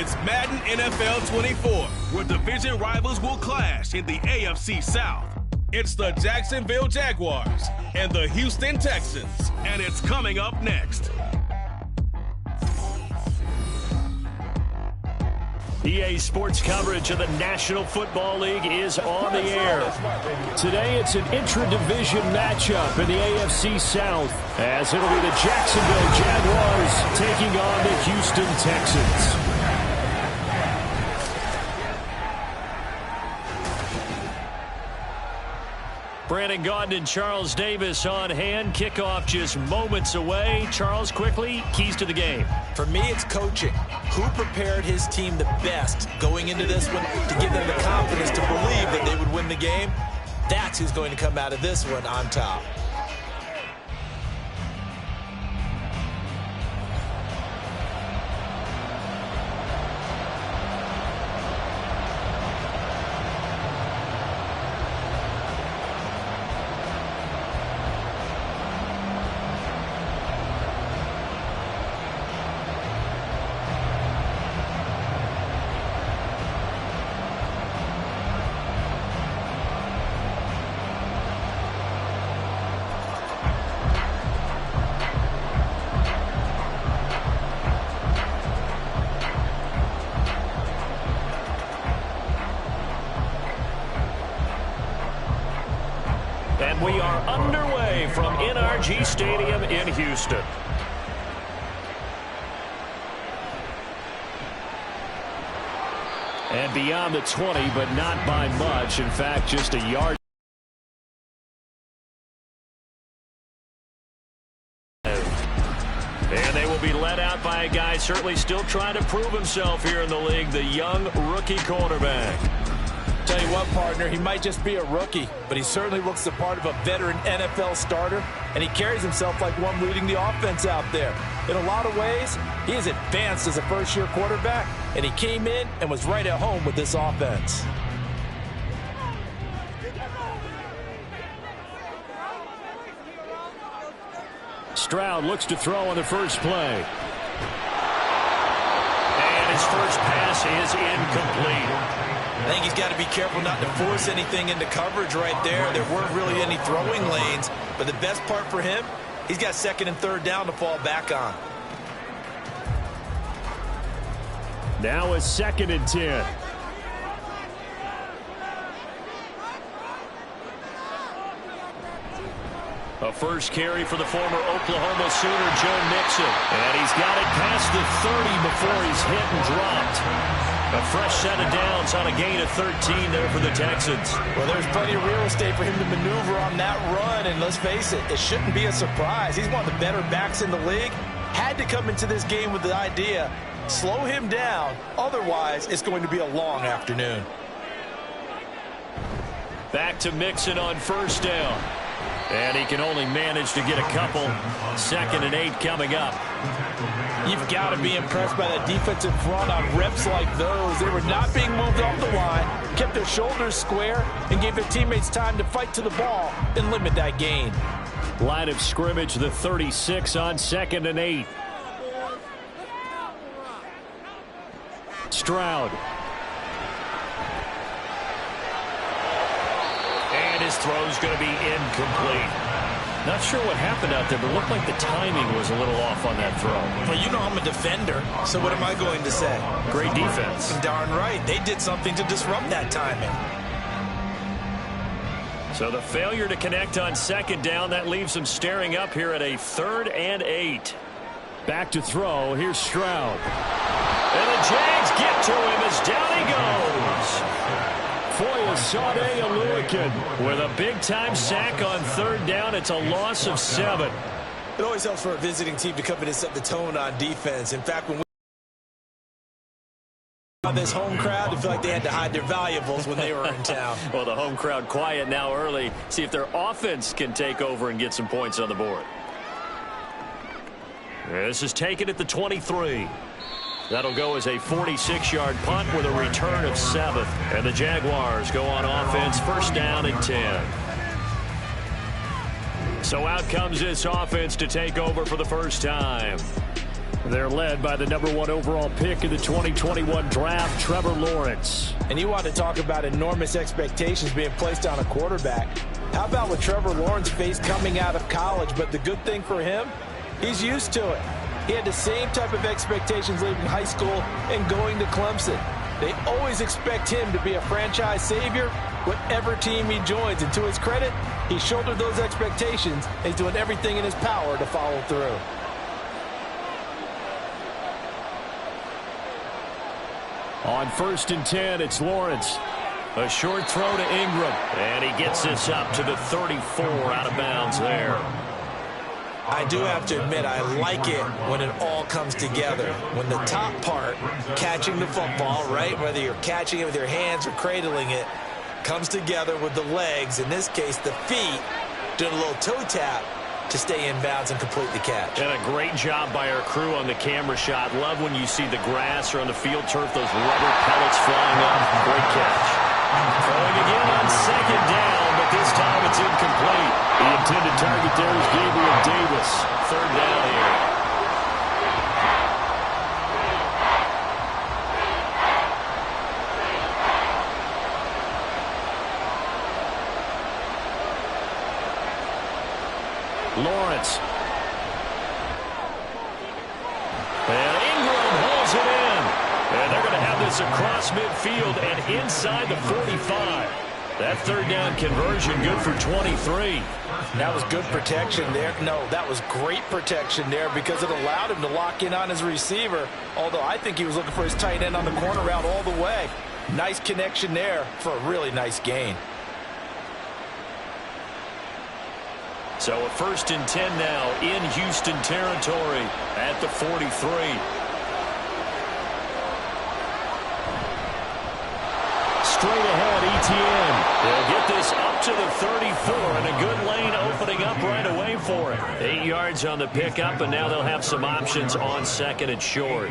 It's Madden NFL 24, where division rivals will clash in the AFC South. It's the Jacksonville Jaguars and the Houston Texans, and it's coming up next. EA Sports coverage of the National Football League is on the air. Today it's an intra-division matchup in the AFC South, as it'll be the Jacksonville Jaguars taking on the Houston Texans. Brandon Gaudin and Charles Davis on hand. Kickoff just moments away. Charles, quickly, keys to the game. For me, it's coaching. Who prepared his team the best going into this one to give them the confidence to believe that they would win the game? That's who's going to come out of this one on top. And we are underway from NRG Stadium in Houston. And beyond the 20, but not by much. In fact, just a yard. And they will be led out by a guy certainly still trying to prove himself here in the league, the young rookie quarterback. Tell you what, partner, he might just be a rookie, but he certainly looks the part of a veteran NFL starter, and he carries himself like one leading the offense out there. In a lot of ways, he is advanced as a first-year quarterback, and he came in and was right at home with this offense. Stroud looks to throw on the first play. And his first pass is incomplete. I think he's got to be careful not to force anything into coverage right there. There weren't really any throwing lanes, but the best part for him, he's got second and third down to fall back on. Now a 2nd and 10. A first carry for the former Oklahoma Sooner, Joe Mixon. And he's got it past the 30 before he's hit and dropped. A fresh set of downs on a gain of 13 there for the Texans. Well, there's plenty of real estate for him to maneuver on that run, and let's face it, it shouldn't be a surprise. He's one of the better backs in the league. Had to come into this game with the idea, slow him down, otherwise it's going to be a long afternoon. Back to Mixon on first down. And he can only manage to get a couple. 2nd and 8 coming up. You've got to be impressed by that defensive front on reps like those. They were not being moved off the line, kept their shoulders square, and gave their teammates time to fight to the ball and limit that gain. Line of scrimmage, the 36 on 2nd and 8. Stroud. And his throw's going to be incomplete. Not sure what happened out there, but it looked like the timing was a little off on that throw. Well, you know I'm a defender, so what am I going to say? Great defense. Darn right. They did something to disrupt that timing. So the failure to connect on 2nd down, that leaves them staring up here at a 3rd and 8. Back to throw. Here's Stroud. And the Jags get to him as down he goes. Foyesade Oluokun with a big-time sack on 3rd down. It's a loss of 7. It always helps for a visiting team to come in and set the tone on defense. In fact, when we on this home crowd, they feel like they had to hide their valuables when they were in town. Well, the home crowd quiet now early. See if their offense can take over and get some points on the board. This is taken at the 23. That'll go as a 46-yard punt with a return of 7. And the Jaguars go on offense, 1st down and 10. So out comes this offense to take over for the first time. They're led by the #1 overall pick in the 2021 draft, Trevor Lawrence. And you want to talk about enormous expectations being placed on a quarterback. How about what Trevor Lawrence faced coming out of college? But the good thing for him, he's used to it. He had the same type of expectations leaving high school and going to Clemson. They always expect him to be a franchise savior, whatever team he joins. And to his credit, he shouldered those expectations, and he's doing everything in his power to follow through. On 1st and 10, it's Lawrence. A short throw to Ingram. And he gets this up to the 34 out of bounds there. I do have to admit, I like it when it all comes together. When the top part, catching the football, right, whether you're catching it with your hands or cradling it, comes together with the legs, in this case the feet, doing a little toe tap to stay in bounds and complete the catch. And a great job by our crew on the camera shot. Love when you see the grass or on the field turf, those rubber pellets flying up. Great catch. Throwing again on 2nd down, but this time it's incomplete. The intended target there is Gabriel Davis. 3rd down here. Lawrence. And Ingram holds it in. And they're going to have this across midfield and inside the 45. That 3rd down conversion good for 23. That was good protection there. No, that was great protection there because it allowed him to lock in on his receiver. Although I think he was looking for his tight end on the corner route all the way. Nice connection there for a really nice gain. So a 1st and 10 now in Houston territory at the 43. Straight ahead, Etienne. They'll get this up to the 34, and a good lane opening up right away for it. 8 yards on the pickup, and now they'll have some options on 2nd and short.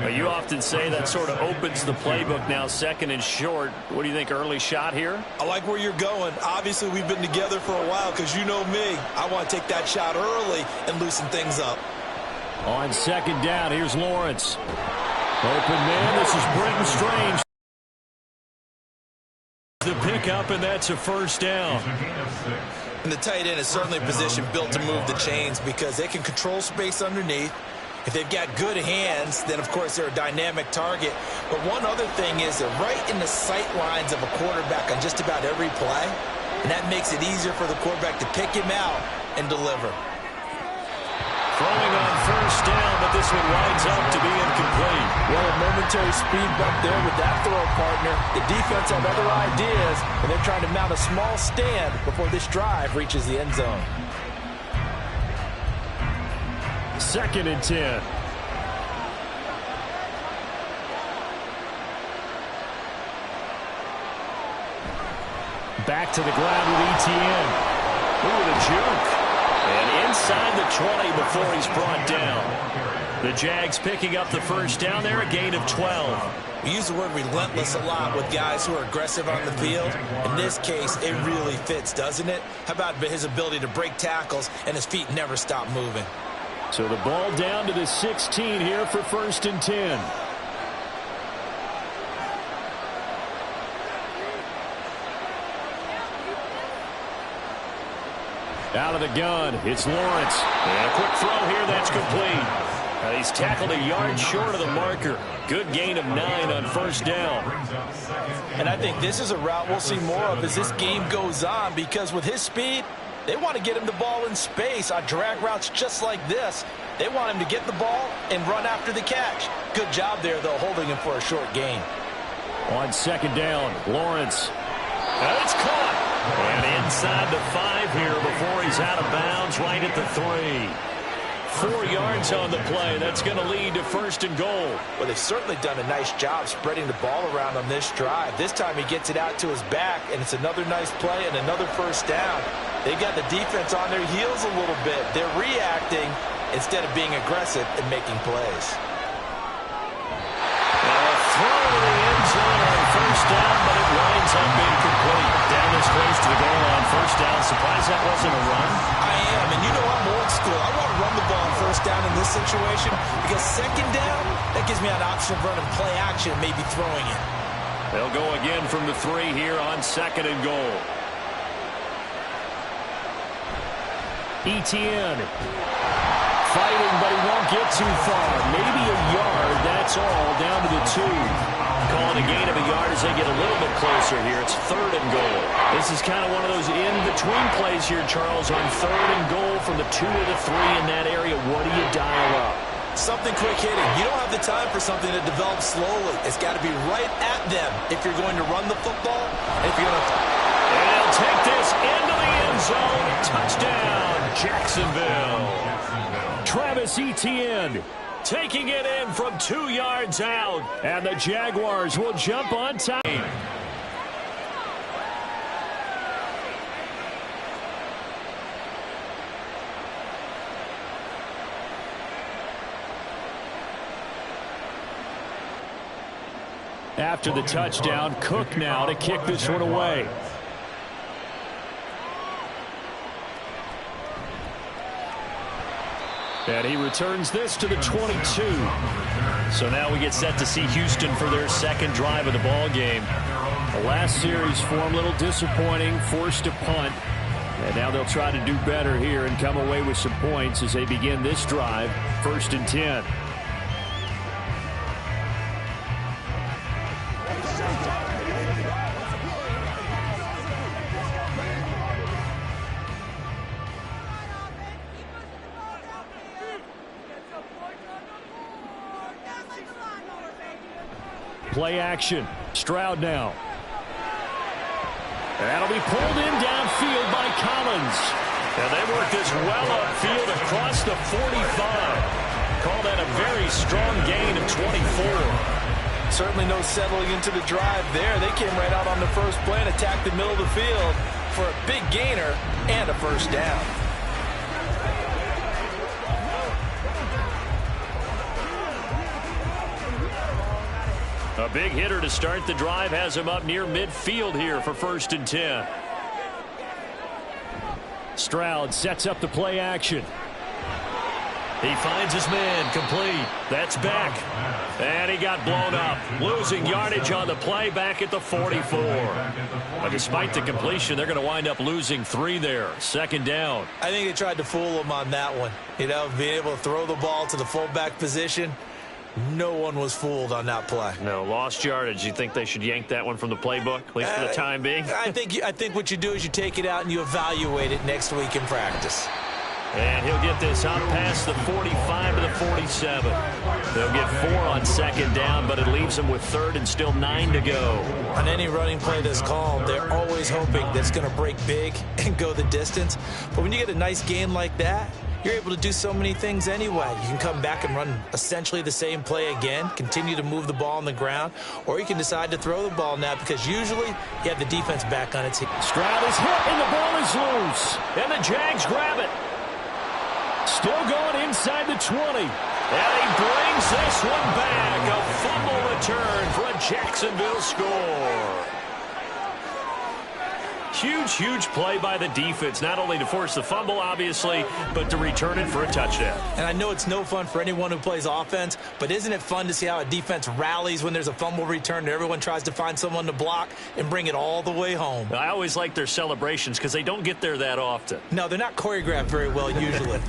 You often say that sort of opens the playbook now, 2nd and short. What do you think, early shot here? I like where you're going. Obviously, we've been together for a while because you know me. I want to take that shot early and loosen things up. On 2nd down, here's Lawrence. Open man, this is Britton Strange. The pickup, and that's a 1st down. And the tight end is certainly a position built to move the chains because they can control space underneath. If they've got good hands, then, of course, they're a dynamic target. But one other thing is they're right in the sight lines of a quarterback on just about every play, and that makes it easier for the quarterback to pick him out and deliver. Throwing on 1st down, but this one winds up to be incomplete. Well, a momentary speed bump there with that throw, partner. The defense had other ideas, and they're trying to mount a small stand before this drive reaches the end zone. 2nd and 10. Back to the ground with Etienne. Ooh, the juke. And inside the 20 before he's brought down. The Jags picking up the 1st down there, a gain of 12. We use the word relentless a lot with guys who are aggressive on the field. In this case, it really fits, doesn't it? How about his ability to break tackles and his feet never stop moving? So the ball down to the 16 here for 1st and 10. Out of the gun, it's Lawrence. And a quick throw here, that's complete. He's tackled a yard short of the marker. Good gain of 9 on 1st down. And I think this is a route we'll see more of as this game goes on because with his speed, they want to get him the ball in space on drag routes just like this. They want him to get the ball and run after the catch. Good job there, though, holding him for a short gain. On 2nd down, Lawrence. And it's caught. And inside the 5 here before he's out of bounds, right at the 3. 4 yards on the play. That's going to lead to 1st and goal. Well, they've certainly done a nice job spreading the ball around on this drive. This time he gets it out to his back, and it's another nice play and another 1st down. They've got the defense on their heels a little bit. They're reacting instead of being aggressive and making plays. Throw to the end zone on 1st down, but it winds up incomplete. Down this close to the goal on 1st down. Surprised that wasn't a run? I am, and you know I'm old school. I want to run the ball on 1st down in this situation because second down, that gives me an option of running play action, maybe throwing it. They'll go again from the 3 here on 2nd and goal. Etienne fighting, but he won't get too far. Maybe a yard, that's all, down to the 2. Calling a gain of a yard as they get a little bit closer here. It's 3rd and goal. This is kind of one of those in-between plays here, Charles, on 3rd and goal from the 2 to the 3 in that area. What do you dial up? Something quick hitting. You don't have the time for something that develops slowly. It's got to be right at them if you're going to run the football. If you're going to... And they'll take this into the end zone. Touchdown, Jacksonville. Travis Etienne taking it in from 2 yards out. And the Jaguars will jump on time. After the touchdown, Cook now to kick this one away. And he returns this to the 22. So now we get set to see Houston for their 2nd drive of the ball game. The last series for them, a little disappointing, forced a punt. And now they'll try to do better here and come away with some points as they begin this drive, 1st and 10. Play action. Stroud now. That'll be pulled in downfield by Collins. And they work this well upfield across the 45. Call that a very strong gain of 24. Certainly no settling into the drive there. They came right out on the first play and attacked the middle of the field for a big gainer and a 1st down. A big hitter to start the drive has him up near midfield here for 1st and 10. Stroud sets up the play action. He finds his man, complete. That's back. And he got blown up. Losing yardage on the play back at the 44. But despite the completion, they're going to wind up losing 3 there. 2nd down. I think they tried to fool him on that one. You know, being able to throw the ball to the fullback position. No one was fooled on that play. No, lost yardage. You think they should yank that one from the playbook, at least for the time being? I think what you do is you take it out and you evaluate it next week in practice. And he'll get this out past the 45 to the 47. They'll get 4 on 2nd down, but it leaves them with 3rd and still 9 to go. On any running play that's called, they're always hoping that's going to break big and go the distance. But when you get a nice gain like that, you're able to do so many things anyway. You can come back and run essentially the same play again, continue to move the ball on the ground, or you can decide to throw the ball now because usually you have the defense back on its heels. Stroud is hit and the ball is loose. And the Jags grab it. Still going inside the 20. And he brings this one back. A fumble return for a Jacksonville score. Huge, huge play by the defense, not only to force the fumble, obviously, but to return it for a touchdown. And I know it's no fun for anyone who plays offense, but isn't it fun to see how a defense rallies when there's a fumble return and everyone tries to find someone to block and bring it all the way home? I always like their celebrations because they don't get there that often. No, they're not choreographed very well usually.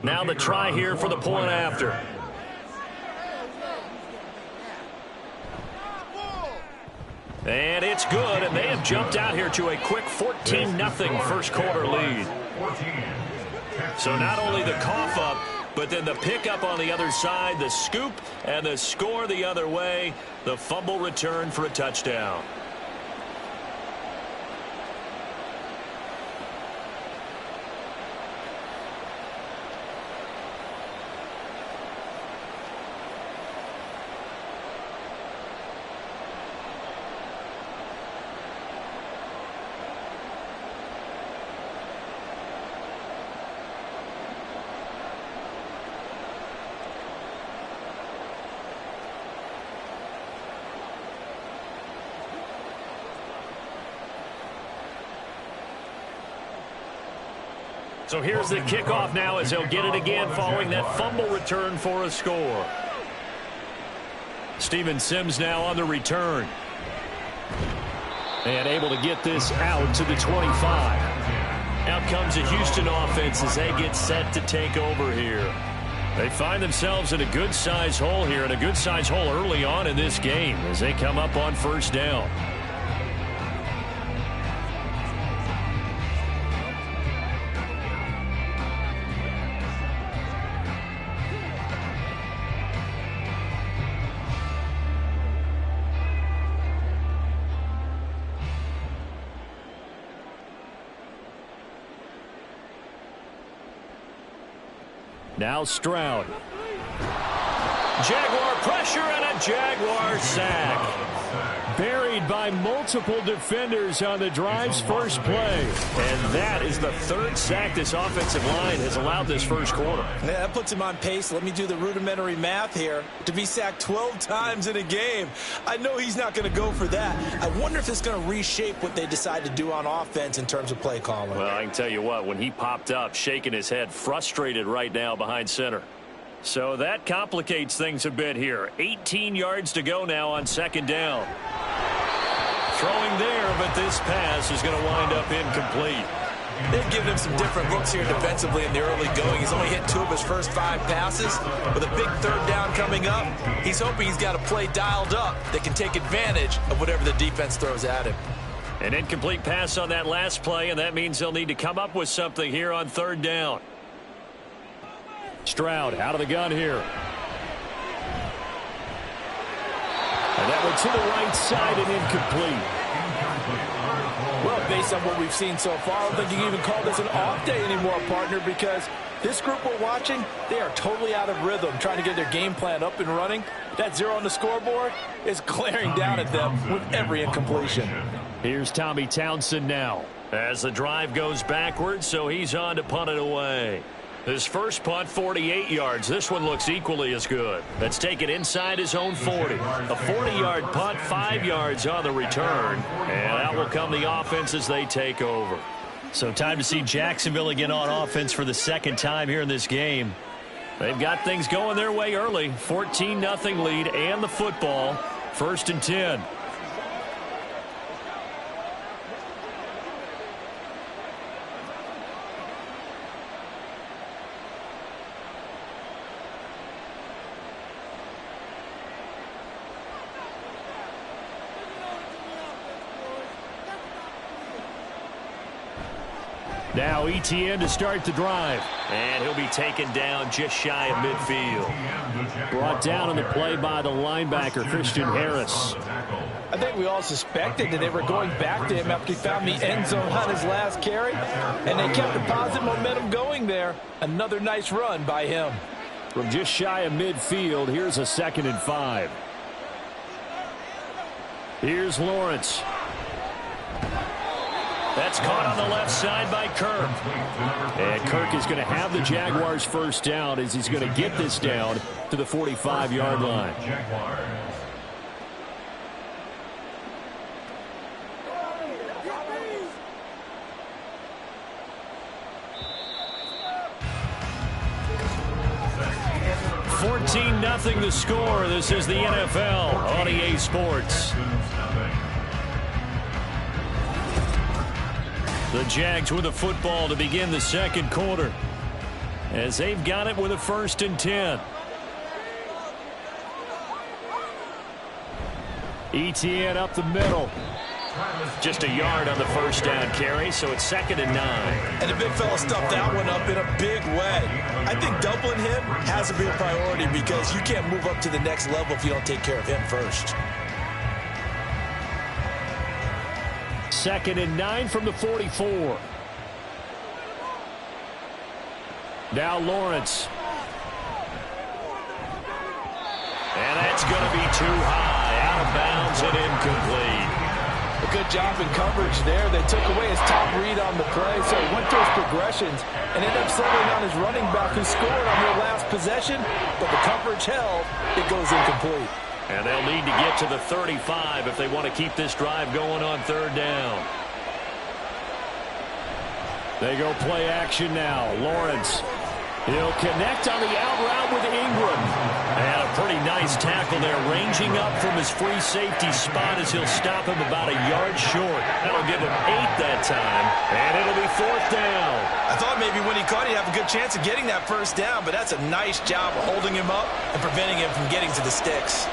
Now the try here for the point after. And it's good, and they have jumped out here to a quick 14-0 first quarter lead. So not only the cough up, but then the pickup on the other side, the scoop, and the score the other way, the fumble return for a touchdown. So here's the kickoff now as he'll get it again following that fumble return for a score. Steven Sims now on the return. And able to get this out to the 25. Out comes the Houston offense as they get set to take over here. They find themselves in a good-sized hole here, and a good-sized hole early on in this game as they come up on first down. Now Stroud. Jaguar pressure and a Jaguar sack. Buried by multiple defenders on the drive's first play. And that is the third sack this offensive line has allowed this first quarter. Yeah, that puts him on pace. Let me do the rudimentary math here. To be sacked 12 times in a game, I know he's not going to go for that. I wonder if it's going to reshape what they decide to do on offense in terms of play calling. Well, I can tell you what, when he popped up, shaking his head, frustrated right now behind center. So that complicates things a bit here. 18 yards to go now on second down. Throwing there, but this pass is going to wind up incomplete. They've given him some different looks here defensively in the early going. He's only hit 2 of his first 5 passes. With a big third down coming up, he's hoping he's got a play dialed up that can take advantage of whatever the defense throws at him. An incomplete pass on that last play, and that means they'll need to come up with something here on third down. Stroud out of the gun here. And that one to the right side and incomplete. Well, based on what we've seen so far, I don't think you can even call this an off day anymore, partner, because this group we're watching, they are totally out of rhythm, trying to get their game plan up and running. That 0 on the scoreboard is glaring down at them with every incompletion. Here's Tommy Townsend now as the drive goes backwards, so he's on to punt it away. His first punt, 48 yards. This one looks equally as good. That's taken inside his own 40. A 40-yard punt, 5 yards on the return. And out will come the offense as they take over. So time to see Jacksonville again on offense for the second time here in this game. They've got things going their way early. 14-0 lead and the football. 1st and 10. Now ETN to start the drive. And he'll be taken down just shy of midfield. Brought down on the play by the linebacker, Christian Harris. I think we all suspected that they were going back to him after he found the end zone on his last carry. And they kept the positive momentum going there. Another nice run by him. From just shy of midfield, here's a 2nd and 5. Here's Lawrence. That's caught on the left side by Kirk. And Kirk is going to have the Jaguars first down as he's going to get this down to the 45-yard line. $14-0 the score. This is the NFL on EA Sports. The Jags with the football to begin the second quarter as they've got it with a 1st and 10. ETN up the middle. Just a yard on the first down carry, so it's 2nd and 9. And the big fella stuffed that one up in a big way. I think doubling him has to be a priority because you can't move up to the next level if you don't take care of him first. 2nd and 9 from the 44. Now Lawrence. And that's going to be too high. Out of bounds and incomplete. A good job in coverage there. They took away his top read on the play, so he went through his progressions and ended up settling on his running back who scored on their last possession, but the coverage held. It goes incomplete. And they'll need to get to the 35 if they want to keep this drive going on 3rd down. They go play action now. Lawrence. He'll connect on the out route with Ingram. And a pretty nice tackle there, ranging up from his free safety spot as he'll stop him about a yard short. That'll give him 8 that time, and it'll be 4th down. I thought maybe when he caught it, he'd have a good chance of getting that first down, but that's a nice job of holding him up and preventing him from getting to the sticks.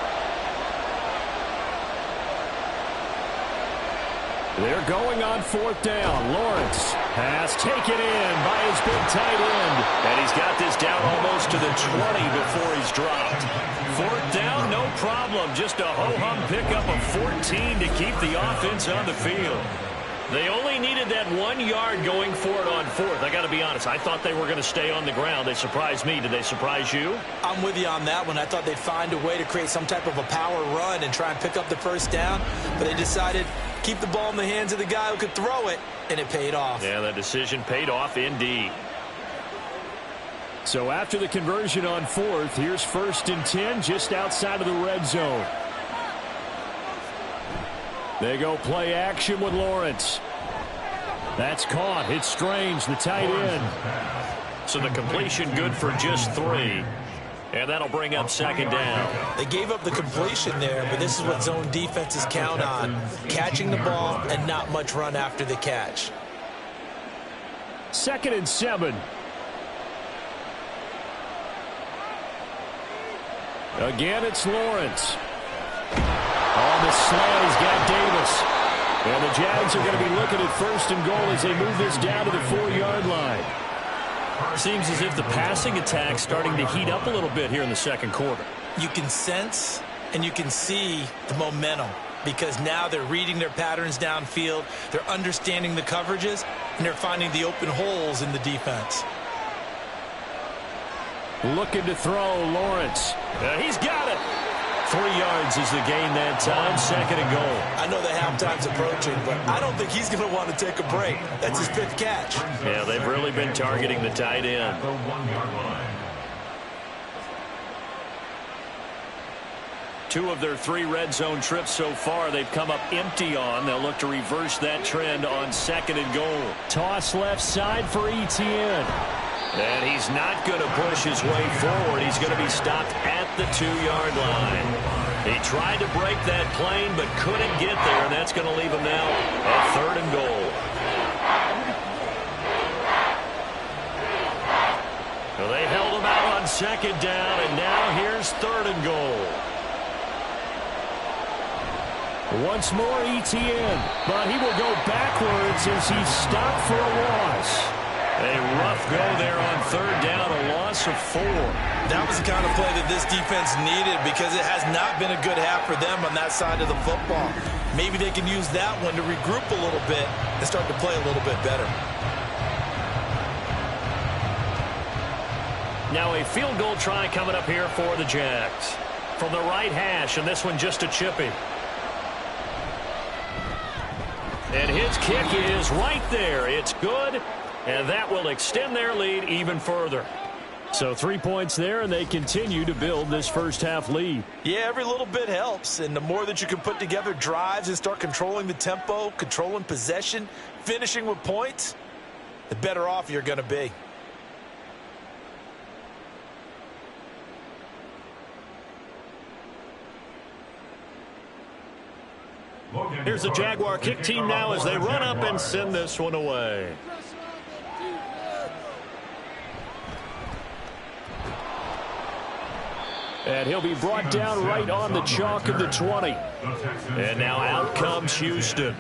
They're going on 4th down. Lawrence has taken in by his big tight end. And he's got this down almost to the 20 before he's dropped. 4th down, no problem. Just a ho-hum pickup of 14 to keep the offense on the field. They only needed that 1 yard going for it on 4th. I got to be honest, I thought they were going to stay on the ground. They surprised me. Did they surprise you? I'm with you on that one. I thought they'd find a way to create some type of a power run and try and pick up the first down, but they decided keep the ball in the hands of the guy who could throw it, and it paid off. Yeah, that decision paid off indeed. So after the conversion on 4th, here's 1st and 10 just outside of the red zone. They go play action with Lawrence. That's caught. It's Strange, the tight end. So the completion good for just 3. And that'll bring up 2nd down. They gave up the completion there, but this is what zone defenses count on. Catching the ball and not much run after the catch. 2nd and 7. Again, it's Lawrence. On the slant, he's got Davis. And the Jags are going to be looking at 1st and goal as they move this down to the 4-yard line. Seems as if the passing attack's starting to heat up a little bit here in the 2nd quarter. You can sense and you can see the momentum because now they're reading their patterns downfield, they're understanding the coverages, and they're finding the open holes in the defense. Looking to throw, Lawrence. He's got it. 3 yards is the gain that time, 2nd and goal. I know the halftime's approaching, but I don't think he's going to want to take a break. That's his 5th catch. Yeah, they've really been targeting the tight end. Two of their 3 red zone trips so far they've come up empty on. They'll look to reverse that trend on 2nd and goal. Toss left side for Etienne. And he's not going to push his way forward. He's going to be stopped at the 2-yard line. He tried to break that plane but couldn't get there, and that's going to leave him now at 3rd and goal. Well, they held him out on 2nd down, and now here's 3rd and goal. Once more Etienne, but he will go backwards as he's stopped for a loss. A rough go there on 3rd down, a loss of 4. That was the kind of play that this defense needed because it has not been a good half for them on that side of the football. Maybe they can use that one to regroup a little bit and start to play a little bit better. Now a field goal try coming up here for the Jags. From the right hash, and this one just a chippy. And his kick is right there. It's good. And that will extend their lead even further. So 3 points there, and they continue to build this first half lead. Yeah, every little bit helps. And the more that you can put together drives and start controlling the tempo, controlling possession, finishing with points, the better off you're going to be. Here's the Jaguar kick team now as they run up and send this one away. And he'll be brought down right on the chalk of the 20. And now out comes Houston.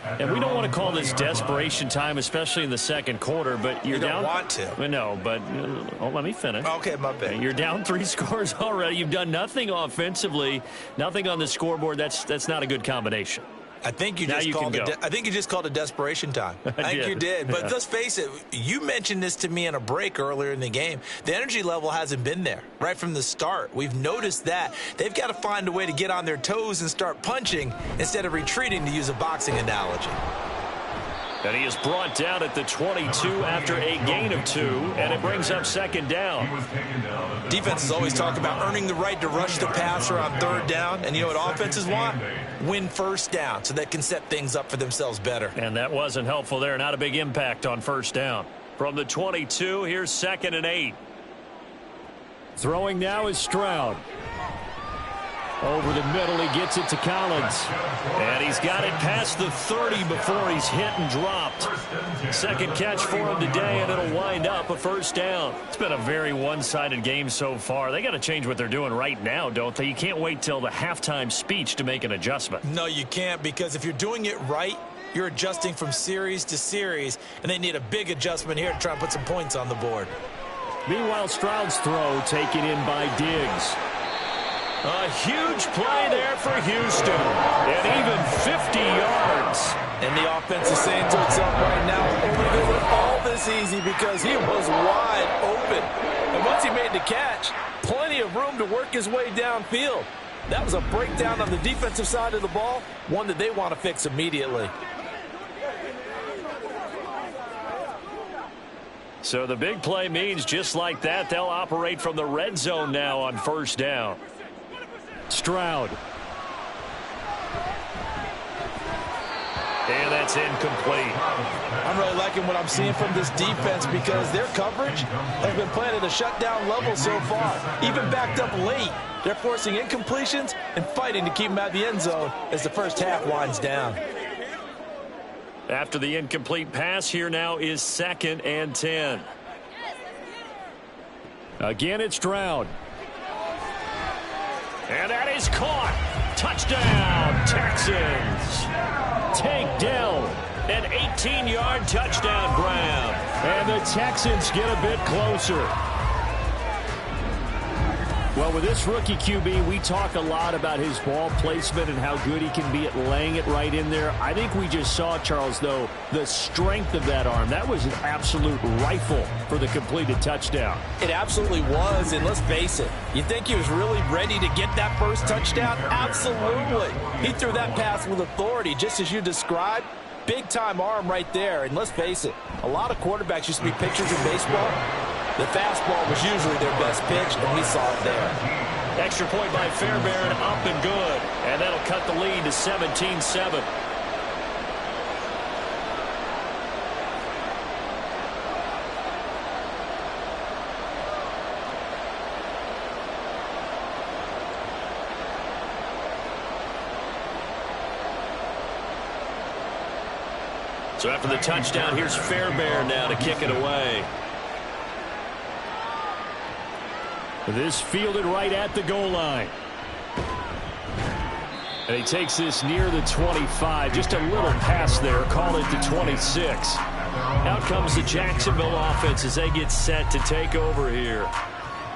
And we don't want to call this desperation time, especially in the 2nd quarter, but you're down. You don't want to. No, but let me finish. Okay, my bad. You're down 3 scores already. You've done nothing offensively, nothing on the scoreboard. That's not a good combination. I think you just called it desperation time. I think you did. But let's face it, you mentioned this to me in a break earlier in the game. The energy level hasn't been there right from the start. We've noticed that. They've got to find a way to get on their toes and start punching instead of retreating, to use a boxing analogy. And he is brought down at the 22 after a gain of 2, and it brings up 2nd down. Defenses always talk about earning the right to rush the passer on third down. And you know what offenses want? Win first down so they can set things up for themselves better. And that wasn't helpful there. Not a big impact on first down. From the 22, here's 2nd and 8. Throwing now is Stroud. Over the middle, he gets it to Collins. And he's got it past the 30 before he's hit and dropped. Second catch for him today, and it'll wind up a first down. It's been a very one-sided game so far. They got to change what they're doing right now, don't they? You can't wait till the halftime speech to make an adjustment. No, you can't, because if you're doing it right, you're adjusting from series to series, and they need a big adjustment here to try and put some points on the board. Meanwhile, Stroud's throw taken in by Diggs. A huge play there for Houston, and even 50 yards. And the offense is saying to itself right now, it was all this easy because he was wide open. And once he made the catch, plenty of room to work his way downfield. That was a breakdown on the defensive side of the ball, one that they want to fix immediately. So the big play means just like that, they'll operate from the red zone now on first down. Stroud. And that's incomplete. I'm really liking what I'm seeing from this defense because their coverage has been playing at a shutdown level so far. Even backed up late, they're forcing incompletions and fighting to keep them out of the end zone as the first half winds down. After the incomplete pass, here now is 2nd and 10. Again, it's Stroud. And that is caught. Touchdown, Texans. Tank Dell, an 18-yard touchdown grab. And the Texans get a bit closer. Well, with this rookie QB, we talk a lot about his ball placement and how good he can be at laying it right in there. I think we just saw, Charles, though, the strength of that arm. That was an absolute rifle for the completed touchdown. It absolutely was, and let's face it, you think he was really ready to get that first touchdown? Absolutely. He threw that pass with authority, just as you described. Big-time arm right there, and let's face it, a lot of quarterbacks used to be pitchers in baseball. The fastball was usually their best pitch, and we saw it there. Extra point by Fairbairn, up and good. And that'll cut the lead to 17-7. So after the touchdown, here's Fairbairn now to kick it away. This fielded right at the goal line. And he takes this near the 25. Just a little pass there. Call it the 26. Out comes the Jacksonville offense as they get set to take over here.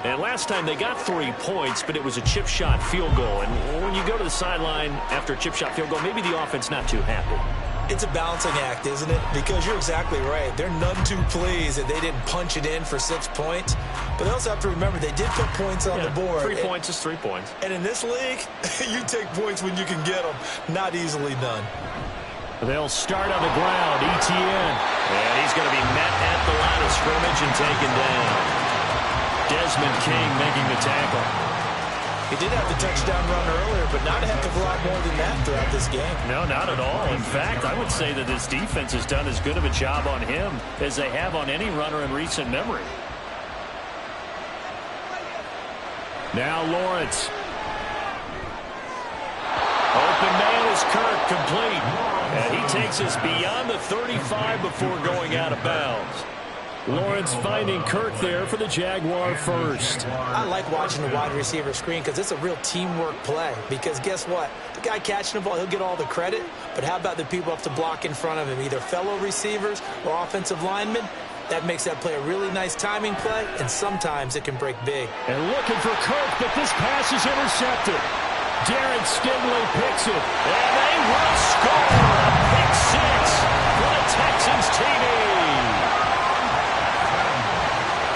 And last time they got 3 points, but it was a chip shot field goal. And when you go to the sideline after a chip shot field goal, maybe the offense not too happy. It's a balancing act, isn't it? Because you're exactly right. They're none too pleased that they didn't punch it in for 6 points. But they also have to remember they did put points on the board. 3 points is 3 points. And in this league, you take points when you can get them. Not easily done. They'll start on the ground. ETN. And he's going to be met at the line of scrimmage and taken down. Desmond King making the tackle. He did have the touchdown run earlier, but not a heck of a lot more than that throughout this game. No, not at all. In fact, I would say that this defense has done as good of a job on him as they have on any runner in recent memory. Now Lawrence. Open man is Kirk, complete. And he takes us beyond the 35 before going out of bounds. Lawrence finding Kirk there for the Jaguar first. I like watching the wide receiver screen because it's a real teamwork play. Because guess what? The guy catching the ball, he'll get all the credit. But how about the people up to block in front of him, either fellow receivers or offensive linemen? That makes that play a really nice timing play, and sometimes it can break big. And looking for Kirk, but this pass is intercepted. Darren Stingley picks it, and they will score a pick six for the Texans TV.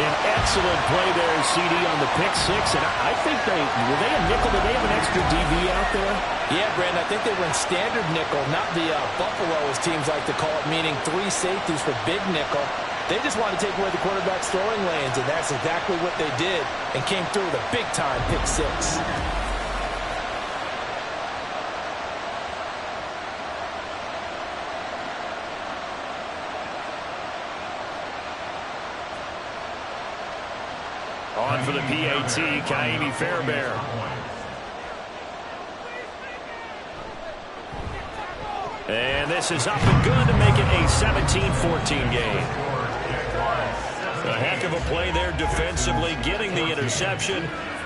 An excellent play there, CD, on the pick six. And I think were they a nickel? Did they have an extra DB out there? Yeah, Brandon, I think they were in standard nickel, not the Buffalo, as teams like to call it, meaning 3 safeties for big nickel. They just wanted to take away the quarterback's throwing lanes, and that's exactly what they did and came through with a big-time pick six. On for the PAT, Kaimi Fairbairn. And this is up and good to make it a 17-14 game. A heck of a play there defensively, getting the interception,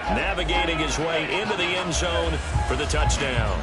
navigating his way into the end zone for the touchdown.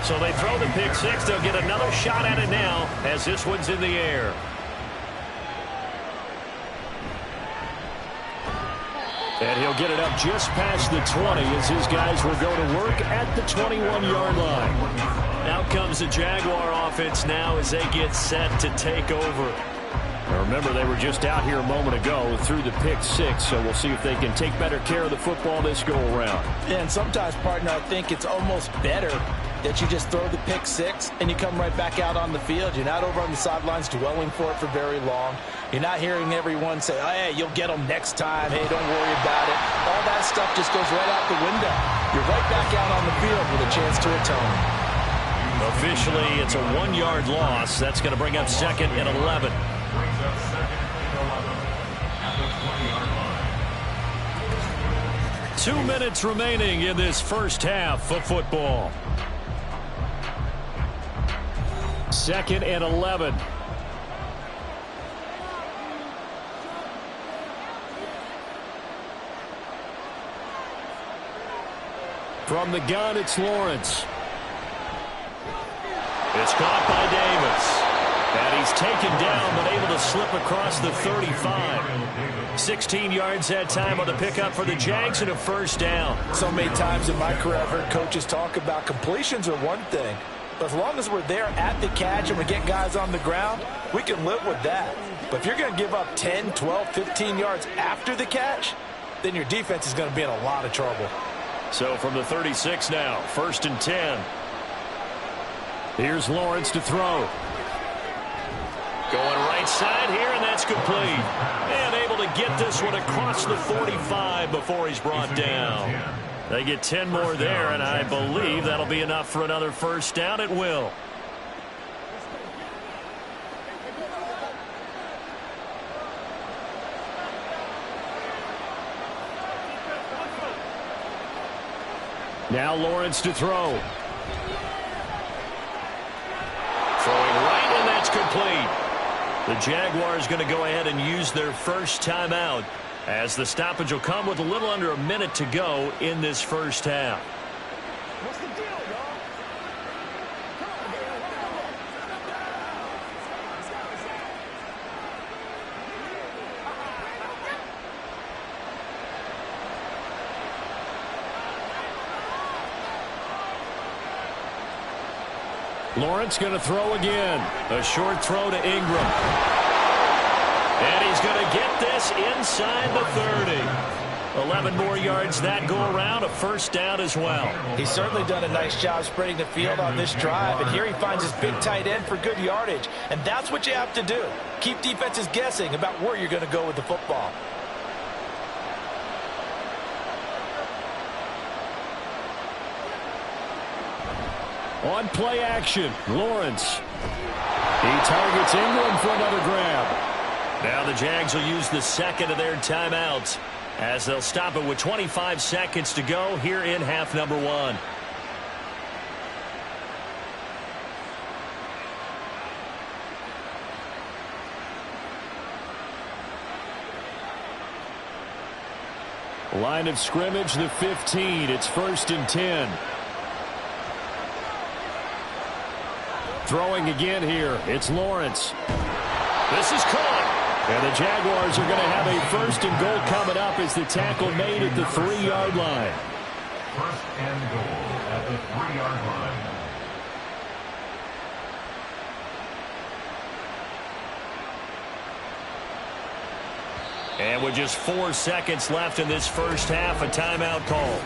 So they throw the pick six. They'll get another shot at it now as this one's in the air. And he'll get it up just past the 20 as his guys will go to work at the 21-yard line. Out comes the Jaguar offense now as they get set to take over. Now remember, they were just out here a moment ago through the pick six, so we'll see if they can take better care of the football this go-around. Yeah, and sometimes, partner, I think it's almost better that you just throw the pick six and you come right back out on the field. You're not over on the sidelines dwelling for it for very long. You're not hearing everyone say, oh, hey, you'll get them next time. Hey, don't worry about it. All that stuff just goes right out the window. You're right back out on the field with a chance to atone. Officially, it's a 1-yard loss. That's going to bring up 2nd and 11. Two minutes remaining in this first half of football. 2nd and 11. From the gun, it's Lawrence. It's caught by Davis. And he's taken down, but able to slip across the 35. 16 yards that time on the pickup for the Jags and a first down. So many times in my career I've heard coaches talk about completions are one thing. But as long as we're there at the catch and we get guys on the ground, we can live with that. But if you're going to give up 10, 12, 15 yards after the catch, then your defense is going to be in a lot of trouble. So from the 36 now, 1st and 10. Here's Lawrence to throw. Going right side here, and that's complete. And able to get this one across the 45 before he's brought down. They get 10 more there, and I believe that'll be enough for another first down. It will. Now Lawrence to throw. Throwing right, and that's complete. The Jaguars going to go ahead and use their first timeout as the stoppage will come with a little under a minute to go in this first half. What's the deal, y'all? Lawrence going to throw again. A short throw to Ingram. And he's going to get this inside the 30. 11 more yards that go around, a first down as well. He's certainly done a nice job spreading the field on this drive, and here he finds his big tight end for good yardage. And that's what you have to do. Keep defenses guessing about where you're going to go with the football. On play action, Lawrence. He targets Ingram for another grab. Now the Jags will use the second of their timeouts as they'll stop it with 25 seconds to go here in half number 1. Line of scrimmage, the 15. It's 1st and 10. Throwing again here. It's Lawrence. This is caught. And the Jaguars are going to have a first and goal coming up as the tackle made at the 3-yard line. First and goal at the 3-yard line. And with just 4 seconds left in this first half, a timeout call.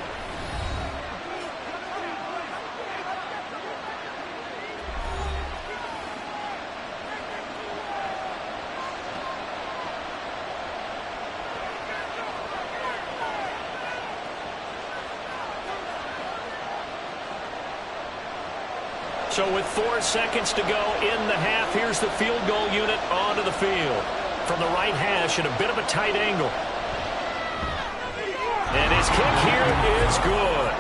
So with 4 seconds to go in the half, here's the field goal unit onto the field. From the right hash at a bit of a tight angle. And his kick here is good.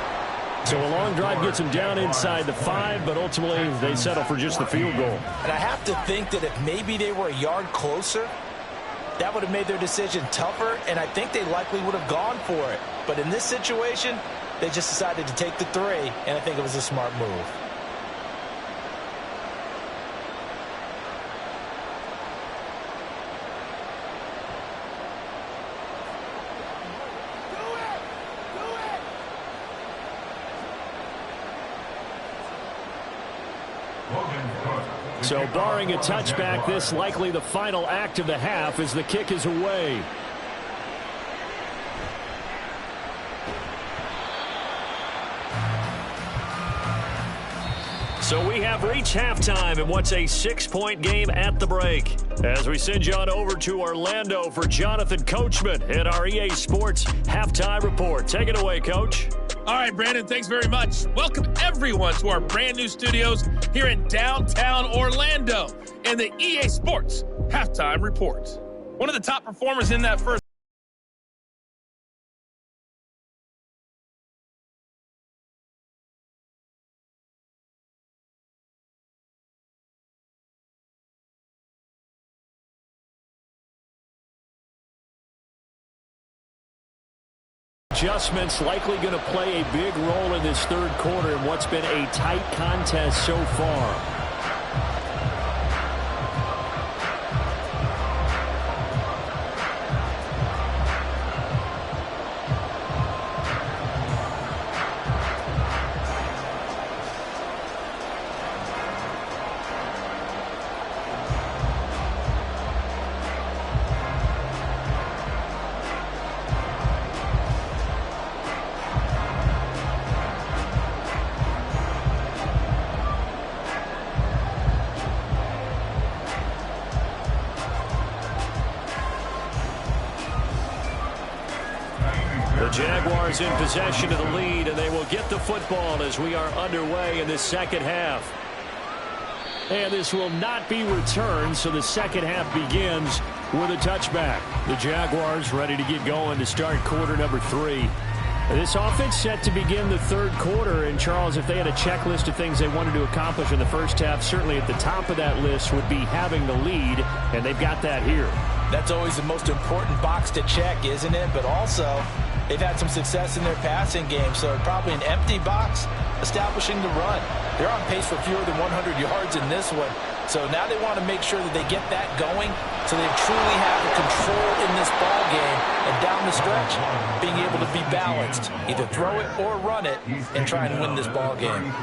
So a long drive gets him down inside the 5, but ultimately they settle for just the field goal. And I have to think that if maybe they were a yard closer, that would have made their decision tougher, and I think they likely would have gone for it. But in this situation, they just decided to take the 3, and I think it was a smart move. So barring a touchback, this likely the final act of the half as the kick is away. So we have reached halftime in what's a 6-point game at the break. As we send you on over to Orlando for Jonathan Coachman at our EA Sports Halftime Report. Take it away, Coach. All right, Brandon, thanks very much. Welcome, everyone, to our brand new studios here in downtown Orlando and the EA Sports Halftime Report. One of the top performers in that first adjustments likely going to play a big role in this third quarter in what's been a tight contest so far. Jaguars in possession of the lead, and they will get the football as we are underway in this second half. And this will not be returned, so the second half begins with a touchback. The Jaguars ready to get going to start quarter number 3. This offense set to begin the third quarter, and Charles, if they had a checklist of things they wanted to accomplish in the first half, certainly at the top of that list would be having the lead, and they've got that here. That's always the most important box to check, isn't it? But also, they've had some success in their passing game, so probably an empty box establishing the run. They're on pace for fewer than 100 yards in this one, so now they want to make sure that they get that going so they truly have the control in this ball game, and down the stretch, being able to be balanced, either throw it or run it, and try and win this ball game.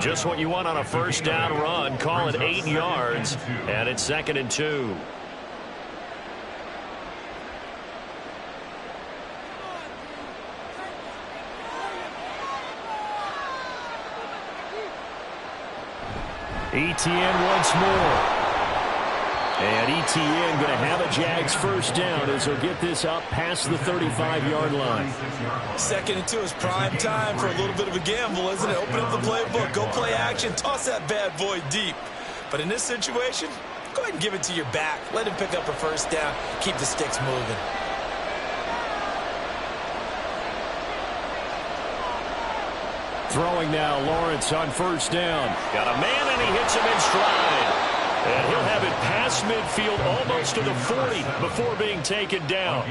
Just what you want on a first down run. Call it 8 yards, and it's 2nd and 2. Etienne once more. And Etienne going to have a Jags first down as he'll get this up past the 35-yard line. 2nd and 2 is prime time for a little bit of a gamble, isn't it? Open up the playbook, go play action, toss that bad boy deep. But in this situation, go ahead and give it to your back. Let him pick up a first down, keep the sticks moving. Throwing now, Lawrence on first down. Got a man, and he hits him in stride. And he'll have it past midfield almost to the 40 before being taken down.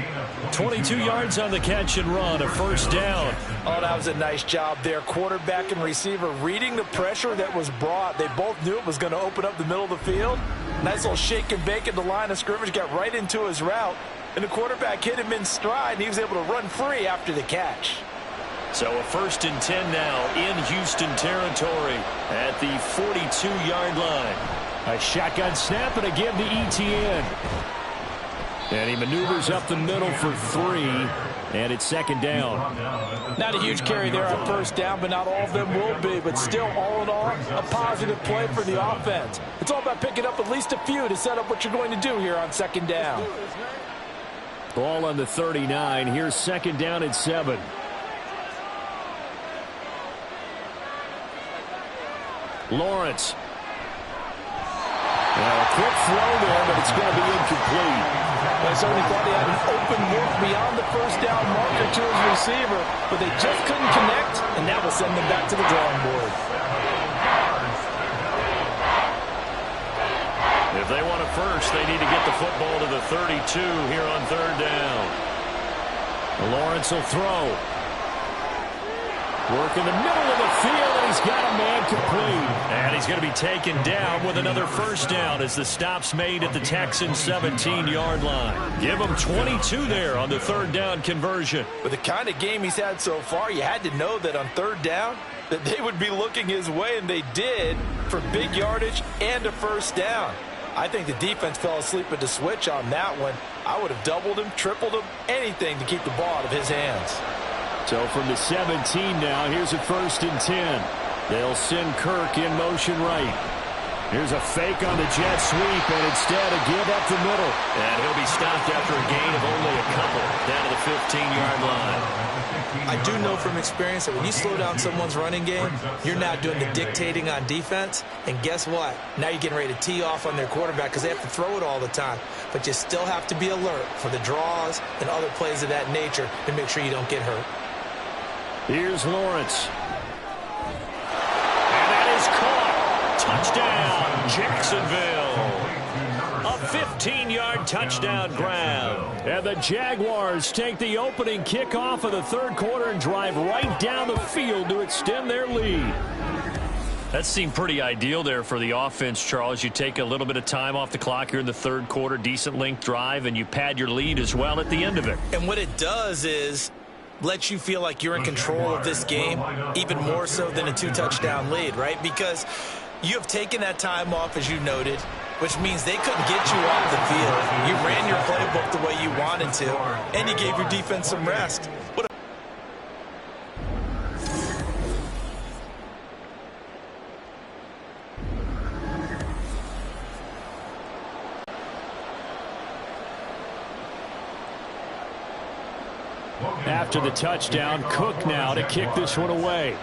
22 yards on the catch and run, a first down. Oh, that was a nice job there. Quarterback and receiver reading the pressure that was brought. They both knew it was going to open up the middle of the field. Nice little shake and bake at the line of scrimmage, got right into his route. And the quarterback hit him in stride, and he was able to run free after the catch. So a 1st and 10 now in Houston territory at the 42-yard line. A shotgun snap and a give to Etienne. And he maneuvers up the middle for 3, and it's 2nd down. Not a huge carry there on 1st down, but not all of them will be. But still, all in all, a positive play for the offense. It's all about picking up at least a few to set up what you're going to do here on 2nd down. Ball on the 39. Here's 2nd down and 7. Lawrence. Now a quick throw there, but it's going to be incomplete. I certainly thought he had an open look beyond the 1st down marker to his receiver, but they just couldn't connect, and that will send them back to the drawing board. If they want a first, they need to get the football to the 32 here on 3rd down. Lawrence will throw. Work in the middle of the field, and he's got a man complete. And he's going to be taken down with another 1st down as the stop's made at the Texans' 17-yard line. Give him 22 there on the 3rd down conversion. With the kind of game he's had so far, you had to know that on 3rd down that they would be looking his way, and they did, for big yardage and a 1st down. I think the defense fell asleep at the switch on that one. I would have doubled him, tripled him, anything to keep the ball out of his hands. So from the 17 now, here's a 1st and 10. They'll send Kirk in motion right. Here's a fake on the jet sweep, and instead a give up the middle. And he'll be stopped after a gain of only a couple down to the 15-yard line. I do know from experience that when you slow down someone's running game, you're not doing the dictating on defense. And guess what? Now you're getting ready to tee off on their quarterback because they have to throw it all the time. But you still have to be alert for the draws and other plays of that nature to make sure you don't get hurt. Here's Lawrence. And that is caught. Touchdown, Jacksonville. A 15-yard touchdown grab. And the Jaguars take the opening kickoff of the 3rd quarter and drive right down the field to extend their lead. That seemed pretty ideal there for the offense, Charles. You take a little bit of time off the clock here in the 3rd quarter, decent length drive, and you pad your lead as well at the end of it. And what it does is lets you feel like you're in control of this game, even more so than a 2-touchdown lead, right? Because you have taken that time off, as you noted, which means they couldn't get you off the field. You ran your playbook the way you wanted to, and you gave your defense some rest. After the touchdown, Cook now to kick this one away.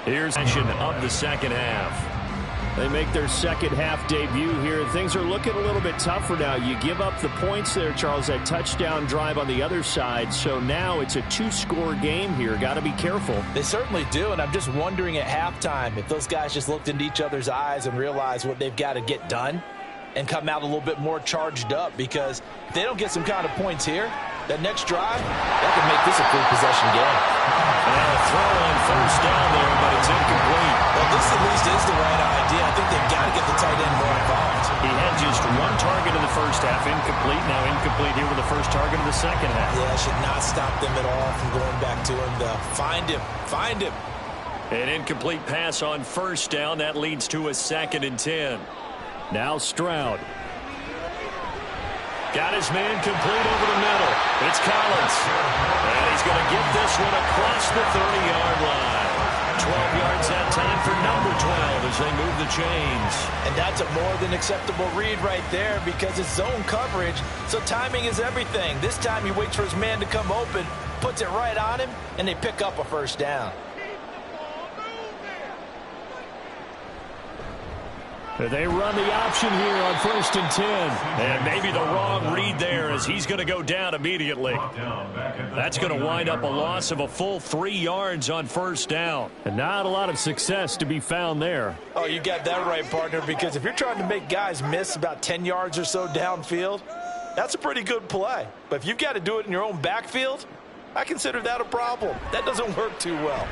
Here's action of the 2nd half. They make their 2nd half debut here. Things are looking a little bit tougher now. You give up the points there, Charles, that touchdown drive on the other side. So now it's a 2-score game here. Got to be careful. They certainly do, and I'm just wondering at halftime if those guys just looked into each other's eyes and realized what they've got to get done and come out a little bit more charged up, because if they don't get some kind of points here, that next drive, that could make this a 3-possession game. And a throw on 1st down there, but it's incomplete. Well, this at least is the right idea. I think they've got to get the tight end more involved. He had just 1 target in the 1st half, incomplete. Now incomplete here with the 1st target of the 2nd half. Yeah, it should not stop them at all from going back to him, though. Find him. Find him. An incomplete pass on 1st down. That leads to a 2nd and 10. Now Stroud. Got his man complete over the middle. It's Collins. And he's going to get this one across the 30-yard line. 12 yards that time for number 12 as they move the chains. And that's a more than acceptable read right there, because it's zone coverage, so timing is everything. This time he waits for his man to come open, puts it right on him, and they pick up a 1st down. They run the option here on 1st and 10. And maybe the wrong read there as he's going to go down immediately. That's going to wind up a loss of a full 3 yards on 1st down. And not a lot of success to be found there. Oh, you got that right, partner, because if you're trying to make guys miss about 10 yards or so downfield, that's a pretty good play. But if you've got to do it in your own backfield, I consider that a problem. That doesn't work too well.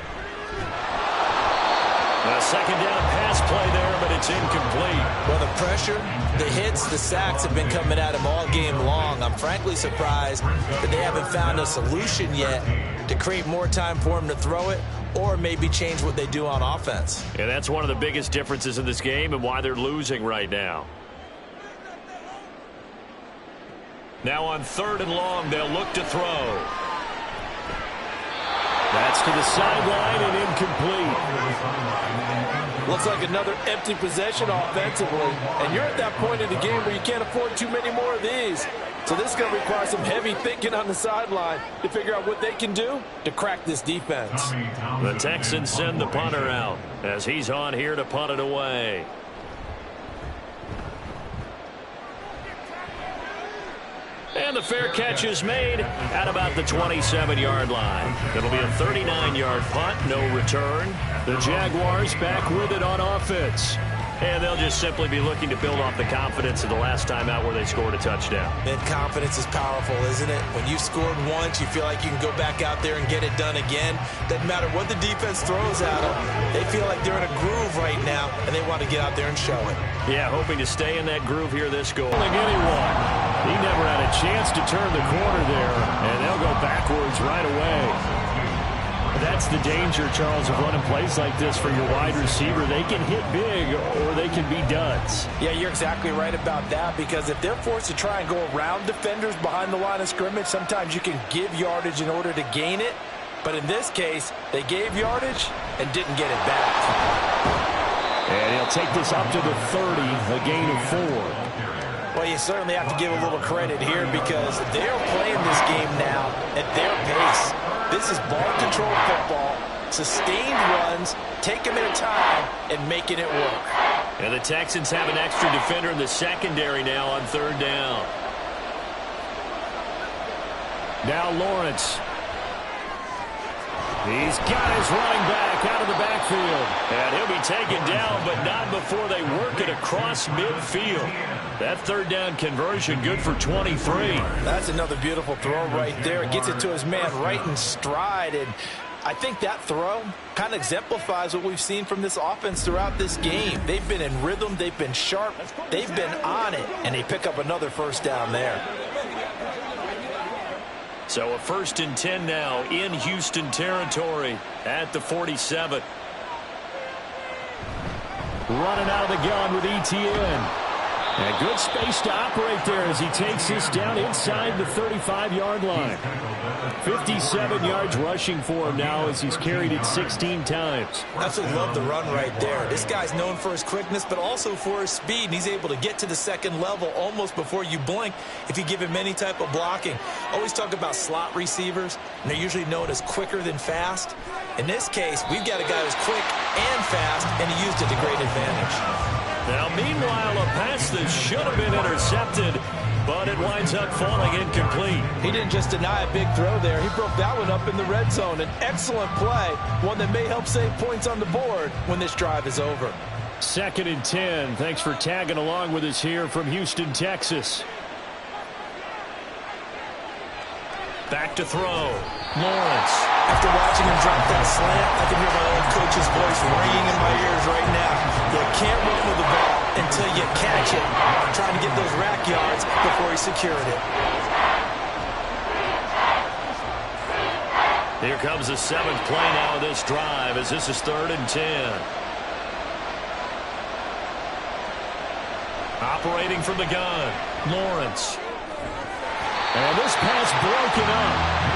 A 2nd down pass play there, but it's incomplete. Well, the pressure, the hits, the sacks have been coming at him all game long. I'm frankly surprised that they haven't found a solution yet to create more time for him to throw it or maybe change what they do on offense. Yeah, that's one of the biggest differences in this game and why they're losing right now. Now on 3rd and long, they'll look to throw. That's to the sideline and incomplete. Looks like another empty possession offensively. And you're at that point in the game where you can't afford too many more of these. So this is going to require some heavy thinking on the sideline to figure out what they can do to crack this defense. The Texans send the punter out as he's on here to punt it away. And the fair catch is made at about the 27-yard line. It'll be a 39-yard punt, no return. The Jaguars back with it on offense. And they'll just simply be looking to build off the confidence of the last time out where they scored a touchdown. And confidence is powerful, isn't it? When you've scored once, you feel like you can go back out there and get it done again. Doesn't matter what the defense throws at them. They feel like they're in a groove right now, and they want to get out there and show it. Yeah, hoping to stay in that groove here this goal. Anyone. He never had a chance to turn the corner there, and they'll go backwards right away. That's the danger, Charles, of running plays like this for your wide receiver. They can hit big or they can be duds. Yeah, you're exactly right about that, because if they're forced to try and go around defenders behind the line of scrimmage, sometimes you can give yardage in order to gain it. But in this case, they gave yardage and didn't get it back. And he'll take this up to the 30, a gain of 4. Well, you certainly have to give a little credit here because they're playing this game now at their pace. This is ball control football, sustained runs, take them at a time, and making it work. And the Texans have an extra defender in the secondary now on 3rd down. Now Lawrence. He's got his running back out of the backfield. And he'll be taken down, but not before they work it across midfield. That 3rd down conversion good for 23. That's another beautiful throw right there. It gets it to his man right in stride. And I think that throw kind of exemplifies what we've seen from this offense throughout this game. They've been in rhythm. They've been sharp. They've been on it. And they pick up another 1st down there. So a 1st and 10 now in Houston territory at the 47. Running out of the gun with ETN. And good space to operate there as he takes this down inside the 35-yard line. 57 yards rushing for him now as he's carried it 16 times. Absolutely love the run right there. This guy's known for his quickness, but also for his speed. And he's able to get to the 2nd level almost before you blink if you give him any type of blocking. Always talk about slot receivers, and they're usually known as quicker than fast. In this case, we've got a guy who's quick and fast, and he used it to great advantage. Now, meanwhile, a pass that should have been intercepted, but it winds up falling incomplete. He didn't just deny a big throw there. He broke that one up in the red zone. An excellent play, one that may help save points on the board when this drive is over. 2nd and 10. Thanks for tagging along with us here from Houston, Texas. Back to throw. Lawrence. After watching him drop that slant, I can hear my old coach's voice ringing in my ears right now. You can't run with the ball until you catch it. Trying to get those rack yards before he secured it. Here comes the 7th play now of this drive as this is 3rd and 10. Operating from the gun, Lawrence. And this pass broken up.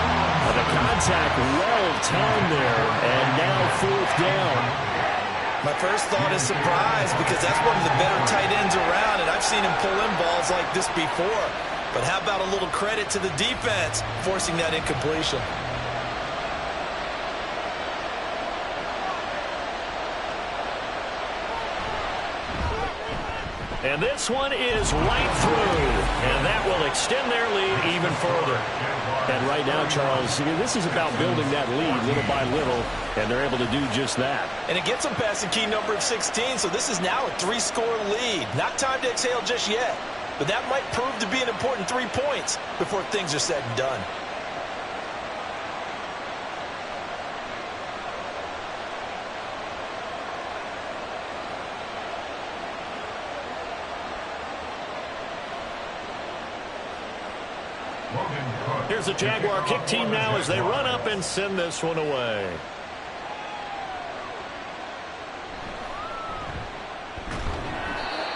The contact well-timed there, and now 4th down. My first thought is surprise because that's one of the better tight ends around, and I've seen him pull in balls like this before. But how about a little credit to the defense forcing that incompletion? And this one is right through. And that will extend their lead even further. And right now, Charles, this is about building that lead little by little, and they're able to do just that. And it gets them past the key number of 16, so this is now a 3-score lead. Not time to exhale just yet, but that might prove to be an important 3 points before things are said and done. Here's the Jaguar kick team now as they run up and send this one away.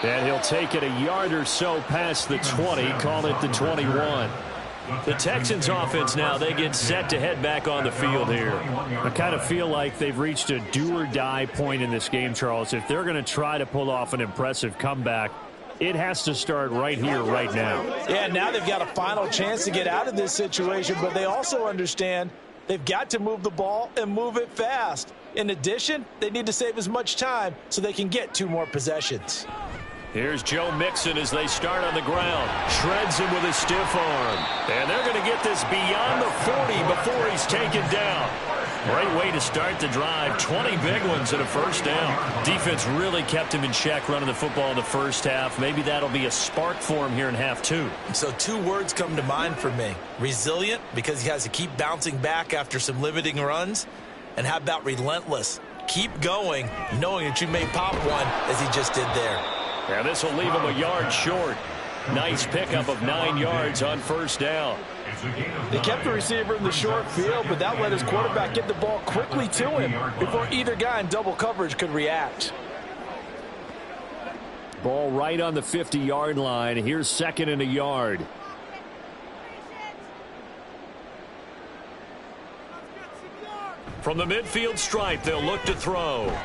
And he'll take it a yard or so past the 20, call it the 21. The Texans offense now, they get set to head back on the field here. I kind of feel like they've reached a do-or-die point in this game, Charles. If they're going to try to pull off an impressive comeback, it has to start right here, right now. Yeah, now they've got a final chance to get out of this situation, but they also understand they've got to move the ball and move it fast. In addition, they need to save as much time so they can get 2 more possessions. Here's Joe Mixon as they start on the ground. Shreds him with a stiff arm. And they're going to get this beyond the 40 before he's taken down. Great way to start the drive. 20 big ones and a first down. Defense really kept him in check running the football in the first half. Maybe that'll be a spark for him here in half 2. So 2 words come to mind for me. Resilient, because he has to keep bouncing back after some limiting runs. And how about relentless? Keep going, knowing that you may pop one as he just did there. And this will leave him a yard short. Nice pickup of 9 yards on first down. They kept the receiver in the short field, but that let his quarterback get the ball quickly to him before either guy in double coverage could react. Ball right on the 50-yard line. Here's 2nd and a yard. From the midfield stripe, they'll look to throw.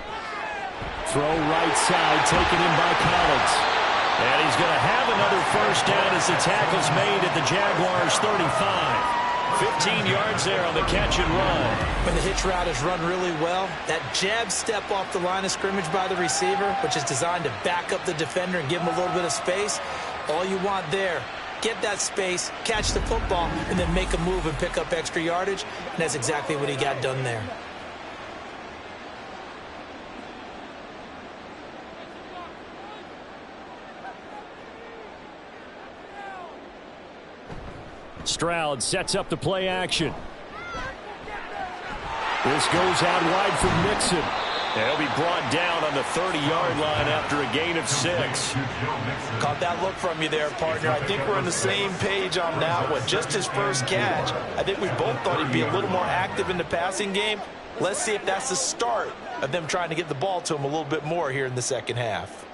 Throw right side, taken in by Collins. And he's going to have another first down as the tackle's made at the Jaguars' 35. 15 yards there on the catch and run. When the hitch route is run really well, that jab step off the line of scrimmage by the receiver, which is designed to back up the defender and give him a little bit of space, all you want there, get that space, catch the football, and then make a move and pick up extra yardage. And that's exactly what he got done there. Stroud sets up the play action. This goes out wide for Mixon. He'll be brought down on the 30-yard line after a gain of 6. Caught that look from you there, partner. I think we're on the same page on that one. Just his first catch. I think we both thought he'd be a little more active in the passing game. Let's see if that's the start of them trying to get the ball to him a little bit more here in the second half.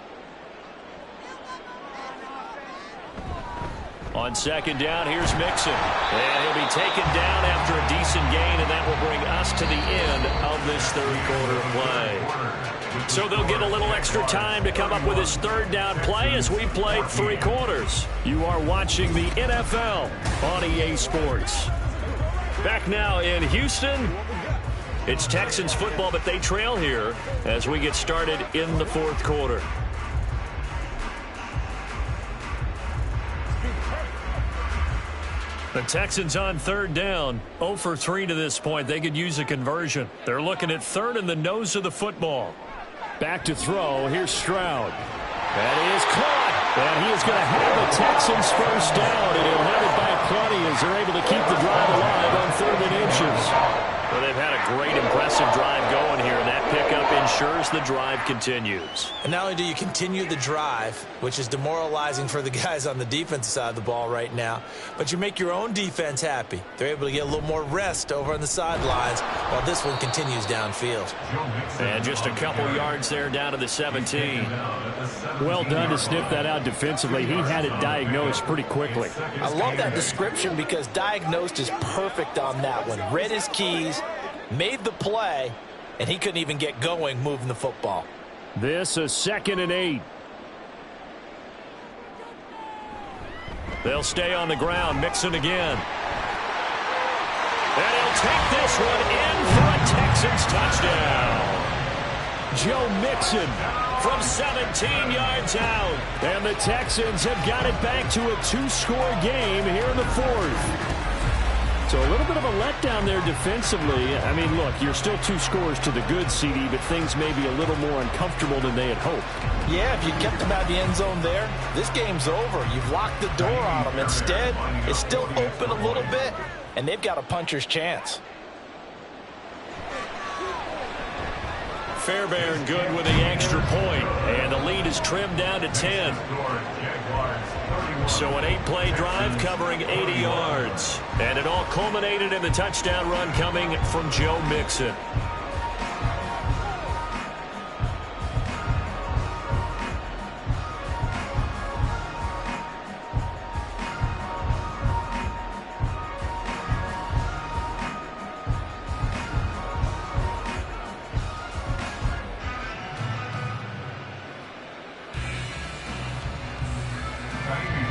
On 2nd down, here's Mixon. And he'll be taken down after a decent gain, and that will bring us to the end of this 3rd quarter play. So they'll get a little extra time to come up with his 3rd down play as we played 3 quarters. You are watching the NFL on EA Sports. Back now in Houston, it's Texans football, but they trail here as we get started in the 4th quarter. The Texans on 3rd down, 0 for 3 to this point. They could use a conversion. They're looking at 3rd and the nose of the football. Back to throw. Here's Stroud. That is caught. And he is going to have the Texans first down. And he'll have it by plenty as they're able to keep the drive alive on 3rd and inches. Well, they've had a great, impressive drive going here, and that pickup ensures the drive continues. And not only do you continue the drive, which is demoralizing for the guys on the defensive side of the ball right now, but you make your own defense happy. They're able to get a little more rest over on the sidelines while this one continues downfield. And just a couple yards there down to the 17. Well done to sniff that out defensively. He had it diagnosed pretty quickly. I love that description because diagnosed is perfect on that one. Read his keys, made the play, and he couldn't even get going moving the football. This a 2nd and 8. They'll stay on the ground. Mixon again. And he'll take this one in for a Texans touchdown. Joe Mixon from 17 yards out. And the Texans have got it back to a 2-score game here in the fourth. So a little bit of a letdown there defensively. I mean, look, you're still 2 scores to the good, CD, but things may be a little more uncomfortable than they had hoped. Yeah, if you kept them out of the end zone there, this game's over. You've locked the door on them. Instead, it's still open a little bit, and they've got a puncher's chance. Fairbairn good with the extra point, and the lead is trimmed down to 10. So an 8-play drive covering 80 yards. And it all culminated in the touchdown run coming from Joe Mixon.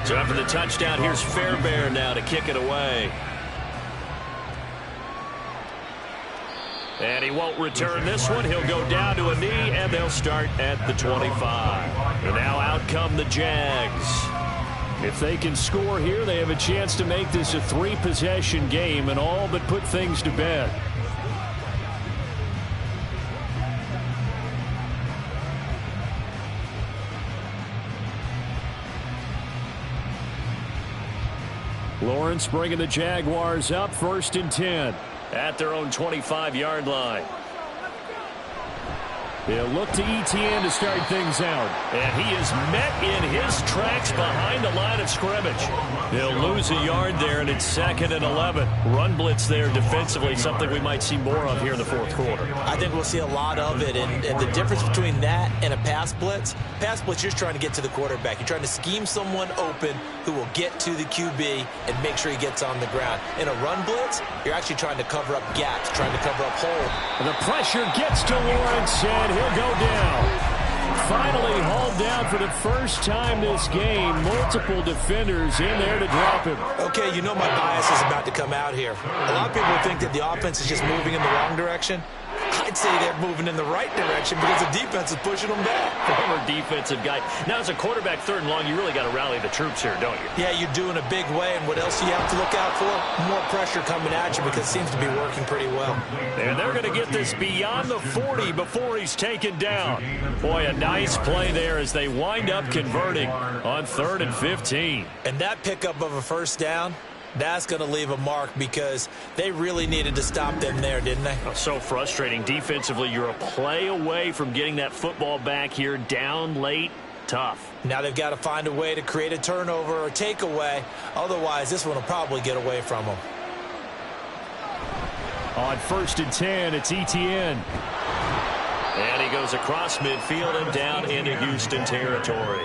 So after the touchdown, here's Fairbairn now to kick it away. And he won't return this one. He'll go down to a knee, and they'll start at the 25. And now out come the Jags. If they can score here, they have a chance to make this a 3-possession game and all but put things to bed. Lawrence bringing the Jaguars up, 1st and 10. At their own 25-yard line. They'll look to ETN to start things out. And he is met in his tracks behind the line of scrimmage. They'll lose a yard there, and it's 2nd and 11. Run blitz there defensively, something we might see more of here in the fourth quarter. I think we'll see a lot of it, and the difference between that and a pass blitz, you're just trying to get to the quarterback. You're trying to scheme someone open who will get to the QB and make sure he gets on the ground. In a run blitz, you're actually trying to cover up gaps, trying to cover up holes. And the pressure gets to Lawrence, and he'll go down. Finally hauled down for the first time this game. Multiple defenders in there to drop him. Okay, you know my bias is about to come out here. A lot of people think that the offense is just moving in the wrong direction. I'd say they're moving in the right direction because the defense is pushing them back. Former defensive guy. Now, as a quarterback, 3rd and long, you really got to rally the troops here, don't you? Yeah, you do in a big way. And what else do you have to look out for? More pressure coming at you because it seems to be working pretty well. And they're going to get this beyond the 40 before he's taken down. Boy, a nice play there as they wind up converting on 3rd and 15. And that pickup of a 1st down, that's going to leave a mark because they really needed to stop them there, didn't they? So frustrating. Defensively, you're a play away from getting that football back here down late. Tough. Now they've got to find a way to create a turnover or takeaway. Otherwise, this one will probably get away from them. On 1st and 10, it's ETN. And he goes across midfield and down into Houston territory.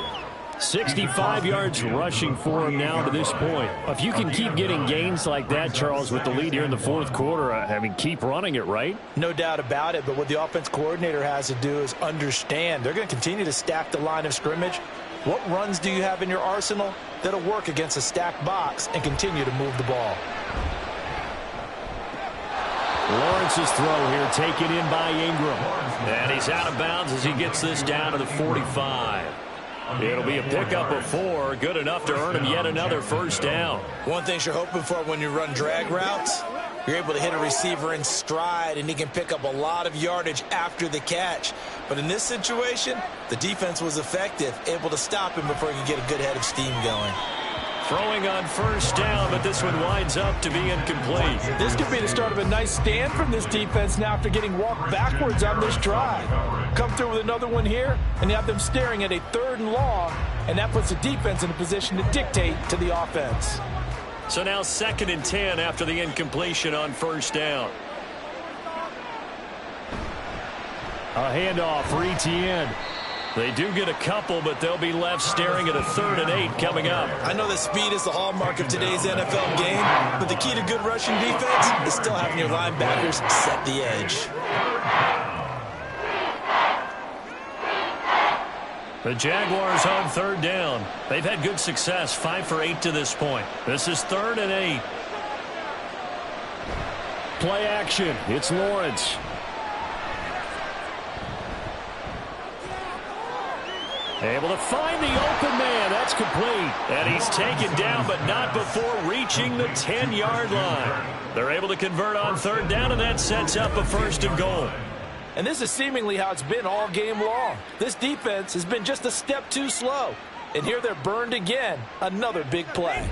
65 yards rushing for him now to this point. If you can keep getting gains like that, Charles, with the lead here in the fourth quarter, I mean, keep running it, right? No doubt about it, but what the offense coordinator has to do is understand they're going to continue to stack the line of scrimmage. What runs do you have in your arsenal that'll work against a stacked box and continue to move the ball? Lawrence's throw here taken in by Ingram. And he's out of bounds as he gets this down to the 45. It'll be a pickup of 4, good enough to earn him yet another 1st down. One thing you're hoping for when you run drag routes, you're able to hit a receiver in stride, and he can pick up a lot of yardage after the catch. But in this situation, the defense was effective, able to stop him before he could get a good head of steam going. Throwing on 1st down, but this one winds up to be incomplete. This could be the start of a nice stand from this defense now after getting walked backwards on this drive. Come through with another one here, and you have them staring at a 3rd and long, and that puts the defense in a position to dictate to the offense. So now 2nd and 10 after the incompletion on 1st down. A handoff for ETN. They do get a couple, but they'll be left staring at a 3rd and 8 coming up. I know that speed is the hallmark of today's NFL game, but the key to good rushing defense is still having your linebackers set the edge. The Jaguars on 3rd down. They've had good success, 5 for 8 to this point. This is 3rd and 8. Play action. It's Lawrence. Able to find the open man. That's complete. And he's taken down, but not before reaching the 10-yard line. They're able to convert on third down, and that sets up a 1st and goal. And this is seemingly how it's been all game long. This defense has been just a step too slow. And here they're burned again. Another big play.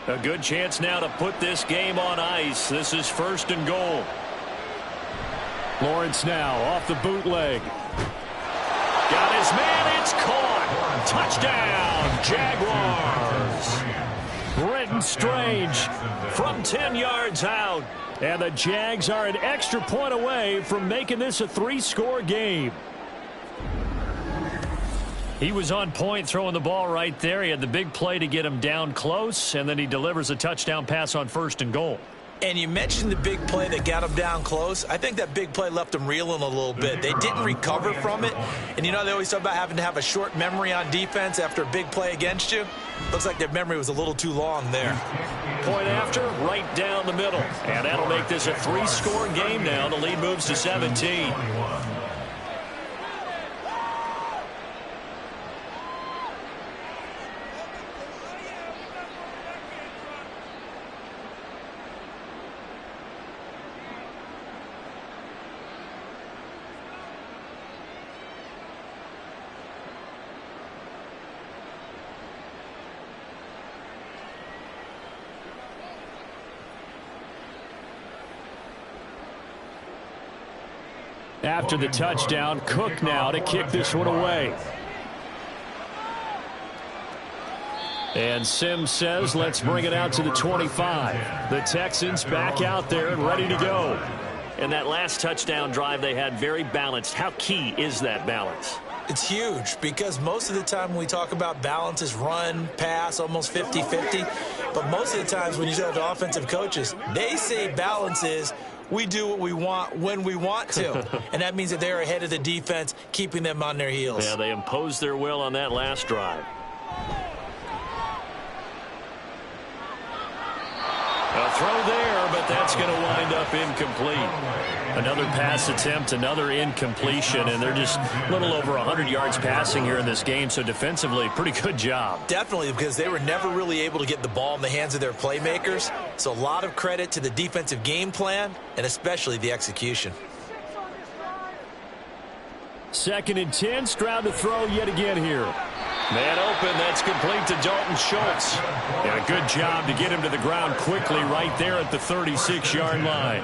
A good chance now to put this game on ice. This is 1st and goal. Lawrence now off the bootleg. Got his man. It's caught. Touchdown, Jaguars. Brenton Strange From 10 yards out. And the Jags are an extra point away from making this a 3-score game. He was on point throwing the ball right there. He had the big play to get him down close, and then he delivers a touchdown pass on 1st and goal. And you mentioned the big play that got him down close. I think that big play left them reeling a little bit. They didn't recover from it. And, you know, they always talk about having to have a short memory on defense after a big play against you. Looks like their memory was a little too long there. Point after, right down the middle. And that'll make this a 3-score game now. The lead moves to 17. After the touchdown, Cook now to kick this one away. And Sims says, let's bring it out to the 25. The Texans back out there and ready to go. And that last touchdown drive they had very balanced. How key is that balance? It's huge because most of the time when we talk about balance is run, pass, almost 50-50. But most of the times when you talk to offensive coaches, they say balance is we do what we want when we want to. And that means that they're ahead of the defense, keeping them on their heels. Yeah, they imposed their will on that last drive. A throw there, but that's going to wind up incomplete. Another pass attempt, another incompletion, and they're just a little over 100 yards passing here in this game, so defensively, pretty good job. Definitely, because they were never really able to get the ball in the hands of their playmakers, so a lot of credit to the defensive game plan, and especially the execution. 2nd and 10, Stroud to throw yet again here. Man open, that's complete to Dalton Schultz. And a good job to get him to the ground quickly right there at the 36-yard line.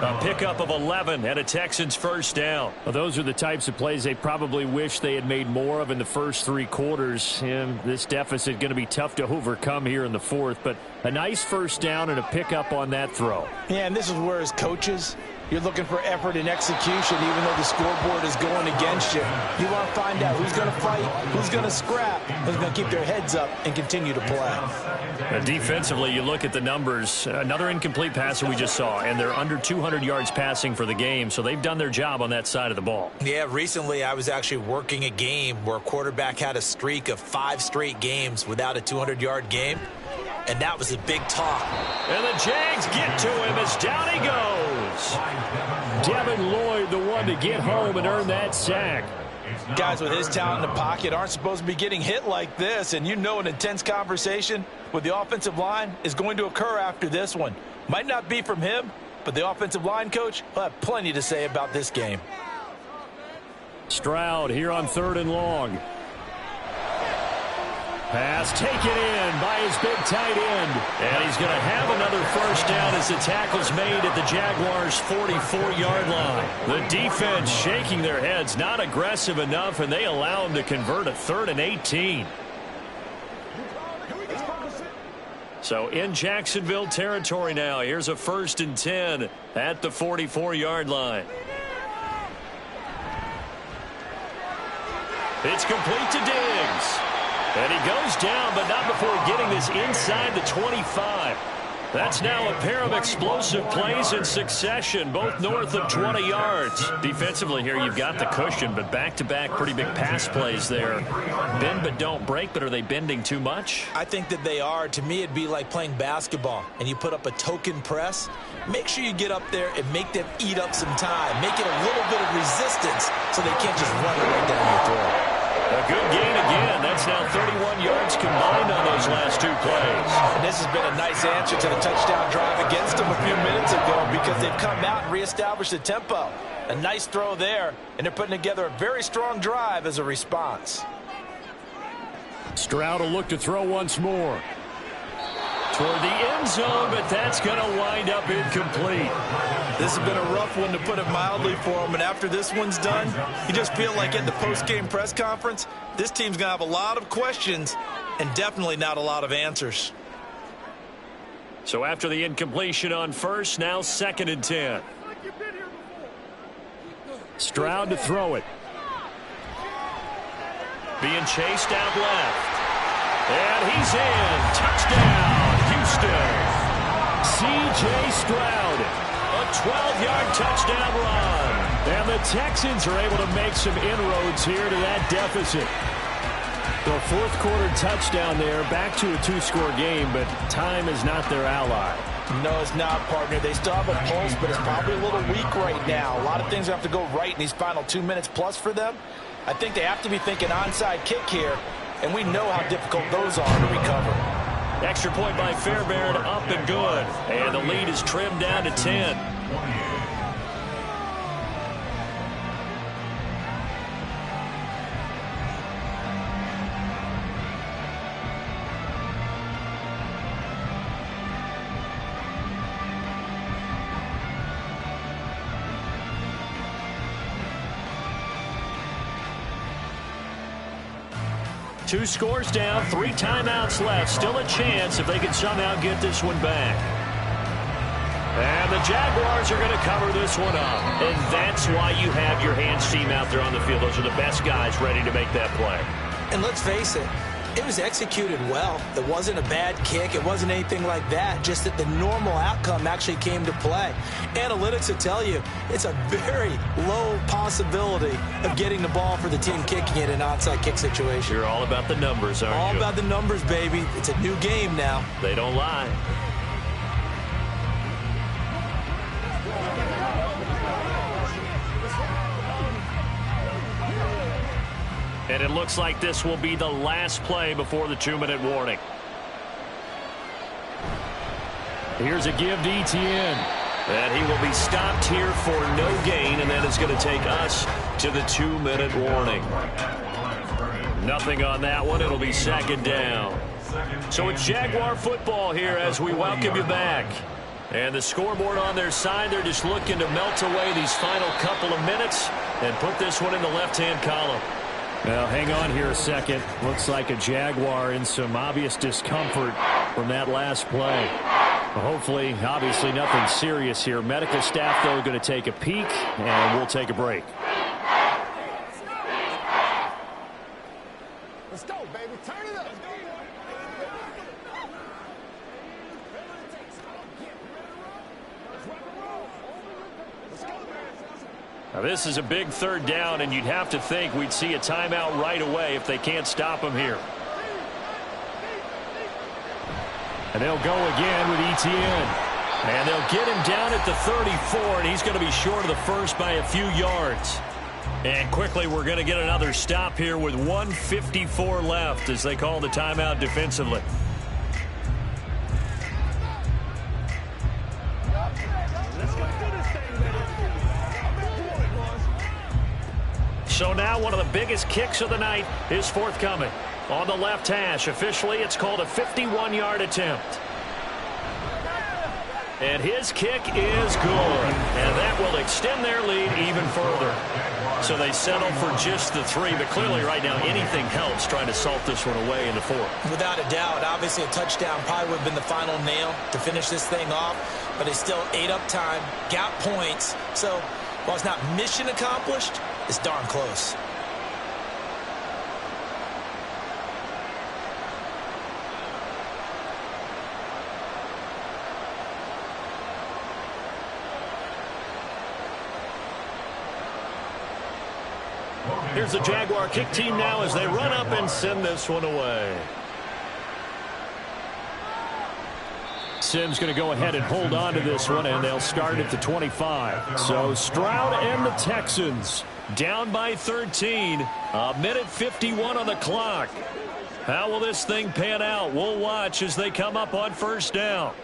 A pickup of 11 and a Texans 1st down. Well, those are the types of plays they probably wish they had made more of in the first 3 quarters. And this deficit going to be tough to overcome here in the 4th. But a nice 1st down and a pickup on that throw. Yeah, and this is where as coaches, you're looking for effort and execution, even though the scoreboard is going against you. You want to find out who's going to fight, who's going to scrap, who's going to keep their heads up and continue to play. Defensively, you look at the numbers. Another incomplete pass that we just saw, and they're under 200 yards passing for the game, so they've done their job on that side of the ball. Yeah, recently I was actually working a game where a quarterback had a streak of 5 straight games without a 200-yard game, and that was a big talk. And the Jags get to him as down he goes. Devin Lloyd, the one to get home and earn that sack. Guys with his talent in the pocket aren't supposed to be getting hit like this, and you know an intense conversation with the offensive line is going to occur after this one. Might not be from him, but the offensive line coach will have plenty to say about this game. Stroud here on 3rd and long. Pass taken in by his big tight end. And he's going to have another 1st down as the tackle's made at the Jaguars' 44-yard line. The defense shaking their heads, not aggressive enough, and they allow him to convert a 3rd and 18. So in Jacksonville territory now. Here's a 1st and 10 at the 44-yard line. It's complete to Diggs. And he goes down, but not before getting this inside the 25. That's now a pair of explosive plays in succession, both north of 20 yards. Defensively here, you've got the cushion, but back-to-back pretty big pass plays there. Bend but don't break, but are they bending too much? I think that they are. To me, it'd be like playing basketball, and you put up a token press. Make sure you get up there and make them eat up some time. Make it a little bit of resistance so they can't just run it right down your throat. A good gain again. That's now 31 yards combined on those last two plays. And this has been a nice answer to the touchdown drive against them a few minutes ago because they've come out and reestablished the tempo. A nice throw there, and they're putting together a very strong drive as a response. Stroud will look to throw once more. Toward the end zone, but that's going to wind up incomplete. This has been a rough one, to put it mildly, for him. And after this one's done, you just feel like at the post-game press conference, this team's going to have a lot of questions and definitely not a lot of answers. So after the incompletion on first, now 2nd and 10. Stroud to throw it. Being chased out left. And he's in. Touchdown, Houston. C.J. Stroud. A 12-yard touchdown run. And the Texans are able to make some inroads here to that deficit. The fourth quarter touchdown there, back to a 2-score game, but time is not their ally. No, it's not, partner. They still have a pulse, but it's probably a little weak right now. A lot of things have to go right in these final 2 minutes plus for them. I think they have to be thinking onside kick here, and we know how difficult those are to recover. Extra point by Fairbairn, up and good. And the lead is trimmed down to 10. Two scores down, 3 timeouts left. Still a chance if they can somehow get this one back. And the Jaguars are going to cover this one up. And that's why you have your hands team out there on the field. Those are the best guys ready to make that play. And let's face it, it was executed well. It wasn't a bad kick. It wasn't anything like that. Just that the normal outcome actually came to play. Analytics will tell you it's a very low possibility of getting the ball for the team kicking it in an onside kick situation. You're all about the numbers, aren't you? All about the numbers, baby. It's a new game now. They don't lie. And it looks like this will be the last play before the 2-minute warning. Here's a give to Etienne. And he will be stopped here for no gain, and that is going to take us to the 2-minute warning. Nothing on that one. It'll be 2nd down. So it's Jaguar football here as we welcome you back. And the scoreboard on their side, they're just looking to melt away these final couple of minutes and put this one in the left-hand column. Now, hang on here a second. Looks like a Jaguar in some obvious discomfort from that last play. Well, hopefully, obviously, nothing serious here. Medical staff, though, going to take a peek, and we'll take a break. Let's go, baby. Turn it up. Now, this is a big 3rd down, and you'd have to think we'd see a timeout right away if they can't stop him here. And they'll go again with Etienne. And they'll get him down at the 34, and he's going to be short of the first by a few yards. And quickly, we're going to get another stop here with 1:54 left as they call the timeout defensively. So now one of the biggest kicks of the night is forthcoming. On the left hash, officially it's called a 51-yard attempt. And his kick is good. And that will extend their lead even further. So they settle for just the 3, but clearly right now anything helps trying to salt this one away in the 4th. Without a doubt, obviously a touchdown probably would have been the final nail to finish this thing off, but they still ate up time, got points. So while it's not mission accomplished, it's darn close. Here's the Jaguar kick team now as they run up and send this one away. Simms going to go ahead and hold on to this one, and they'll start at the 25. So Stroud and the Texans down by 13. A minute 51 on the clock. How will this thing pan out? We'll watch as they come up on first down.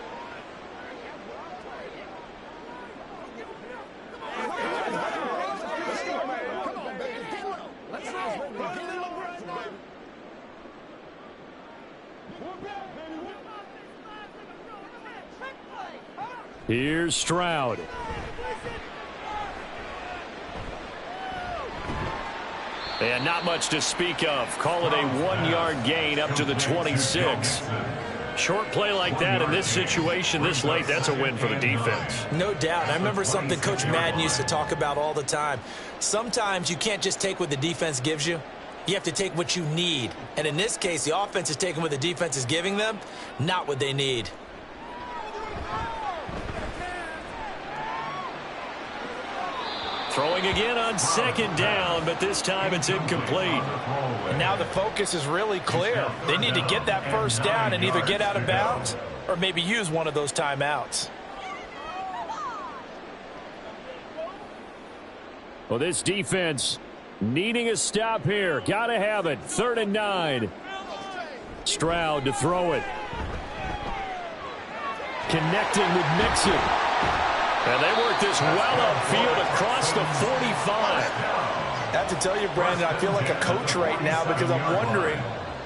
Here's Stroud. And not much to speak of. Call it a 1-yard gain up to the 26. Short play like that in this situation this late, that's a win for the defense. No doubt. I remember something Coach Madden used to talk about all the time. Sometimes you can't just take what the defense gives you. You have to take what you need. And in this case, the offense is taking what the defense is giving them, not what they need. Throwing again on second down, but this time it's incomplete. And now the focus is really clear. They need to get that first down and either get out of bounds or maybe use one of those timeouts. Well, this defense needing a stop here. Got to have it. 3rd and 9. Stroud to throw it. Connecting with Mixon. And they work this well upfield across the 45. I have to tell you, Brandon, I feel like a coach right now because I'm wondering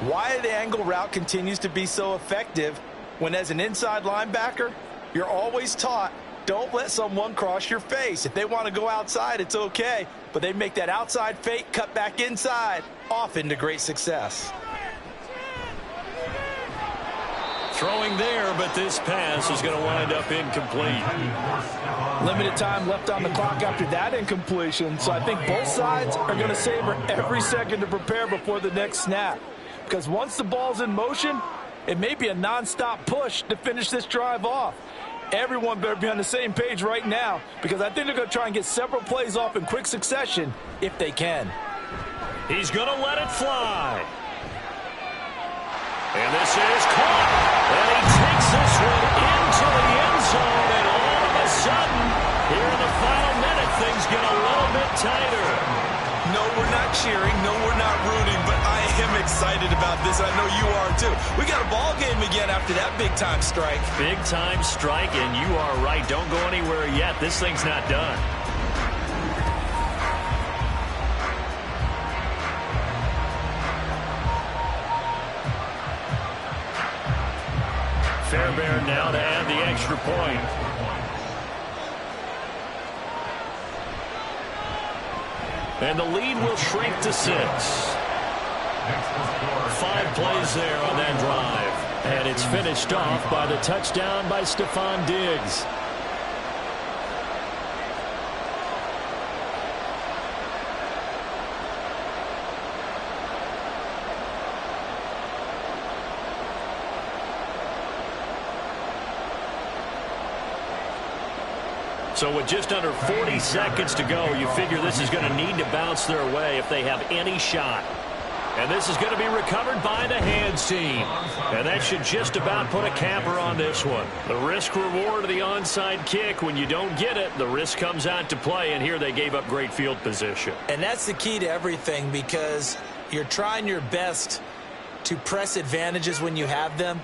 why the angle route continues to be so effective when as an inside linebacker, you're always taught, don't let someone cross your face. If they want to go outside, it's okay. But they make that outside fake, cut back inside, often to great success. Throwing there, but this pass is going to wind up incomplete. Limited time left on the clock after that incompletion, so I think both sides are going to savor every second to prepare before the next snap. Because once the ball's in motion, it may be a nonstop push to finish this drive off. Everyone better be on the same page right now because I think they're going to try and get several plays off in quick succession if they can. He's going to let it fly. And this is caught. And he takes this one into the end zone. And all of a sudden, here in the final minute, things get a little bit tighter. No, we're not cheering. No, we're not rooting. But I am excited about this. I know you are, too. We got a ball game again after that big-time strike. Big-time strike, and you are right. Don't go anywhere yet. This thing's not done. Fairbairn now to add the extra point. And the lead will shrink to 6. 5 plays there on that drive. And it's finished off by the touchdown by Stephon Diggs. So with just under 40 seconds to go, you figure this is going to need to bounce their way if they have any shot. And this is going to be recovered by the hands team. And that should just about put a capper on this one. The risk-reward of the onside kick, when you don't get it, the risk comes out to play, and here they gave up great field position. And that's the key to everything because you're trying your best to press advantages when you have them.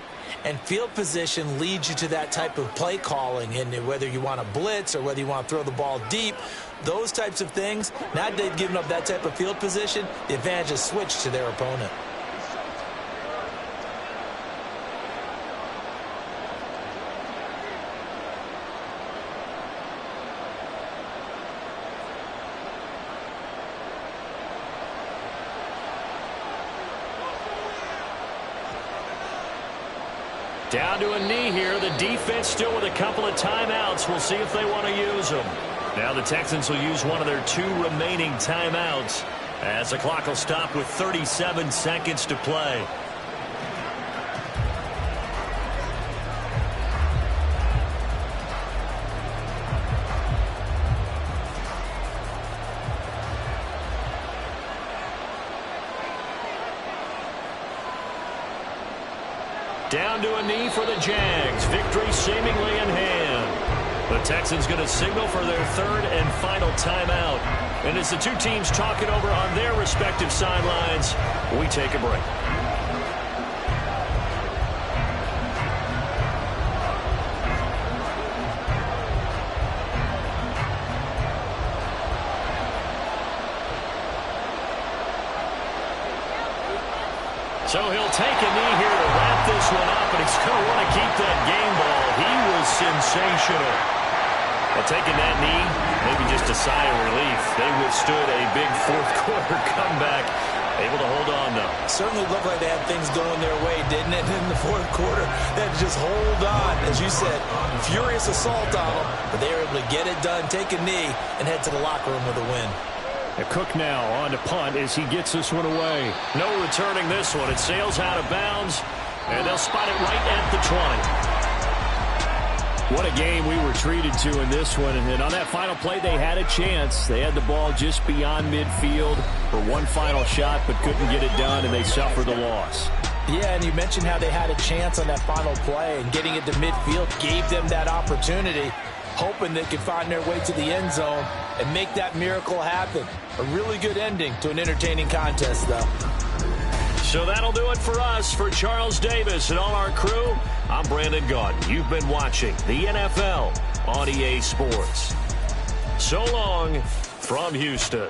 And field position leads you to that type of play calling. And whether you want to blitz or whether you want to throw the ball deep, those types of things, now that they've given up that type of field position, the advantage is switched to their opponent. Down to a knee here. The defense still with a couple of timeouts. We'll see if they want to use them. Now the Texans will use one of their 2 remaining timeouts as the clock will stop with 37 seconds to play. Down to a knee for the Jags. Victory seemingly in hand. The Texans going to signal for their third and final timeout. And as the two teams talk it over on their respective sidelines, we take a break. So he'll take a knee here to wrap this one up, and he's going to want to keep that game ball. He was sensational. Well, taking that knee, maybe just a sigh of relief. They withstood a big fourth-quarter comeback, able to hold on, though. Certainly looked like they had things going their way, didn't it? In the fourth quarter, they had to just hold on. As you said, furious assault on them, but they were able to get it done, take a knee, and head to the locker room with a win. Cook now on to punt as he gets this one away. No returning this one. It sails out of bounds, and they'll spot it right at the 20. What a game we were treated to in this one. And on that final play, they had a chance. They had the ball just beyond midfield for one final shot, but couldn't get it done, and they suffered the loss. Yeah, and you mentioned how they had a chance on that final play, and getting it to midfield gave them that opportunity, hoping they could find their way to the end zone and make that miracle happen. A really good ending to an entertaining contest, though. So that'll do it for us. For Charles Davis and all our crew, I'm Brandon Gaudin. You've been watching the NFL on EA Sports. So long from Houston.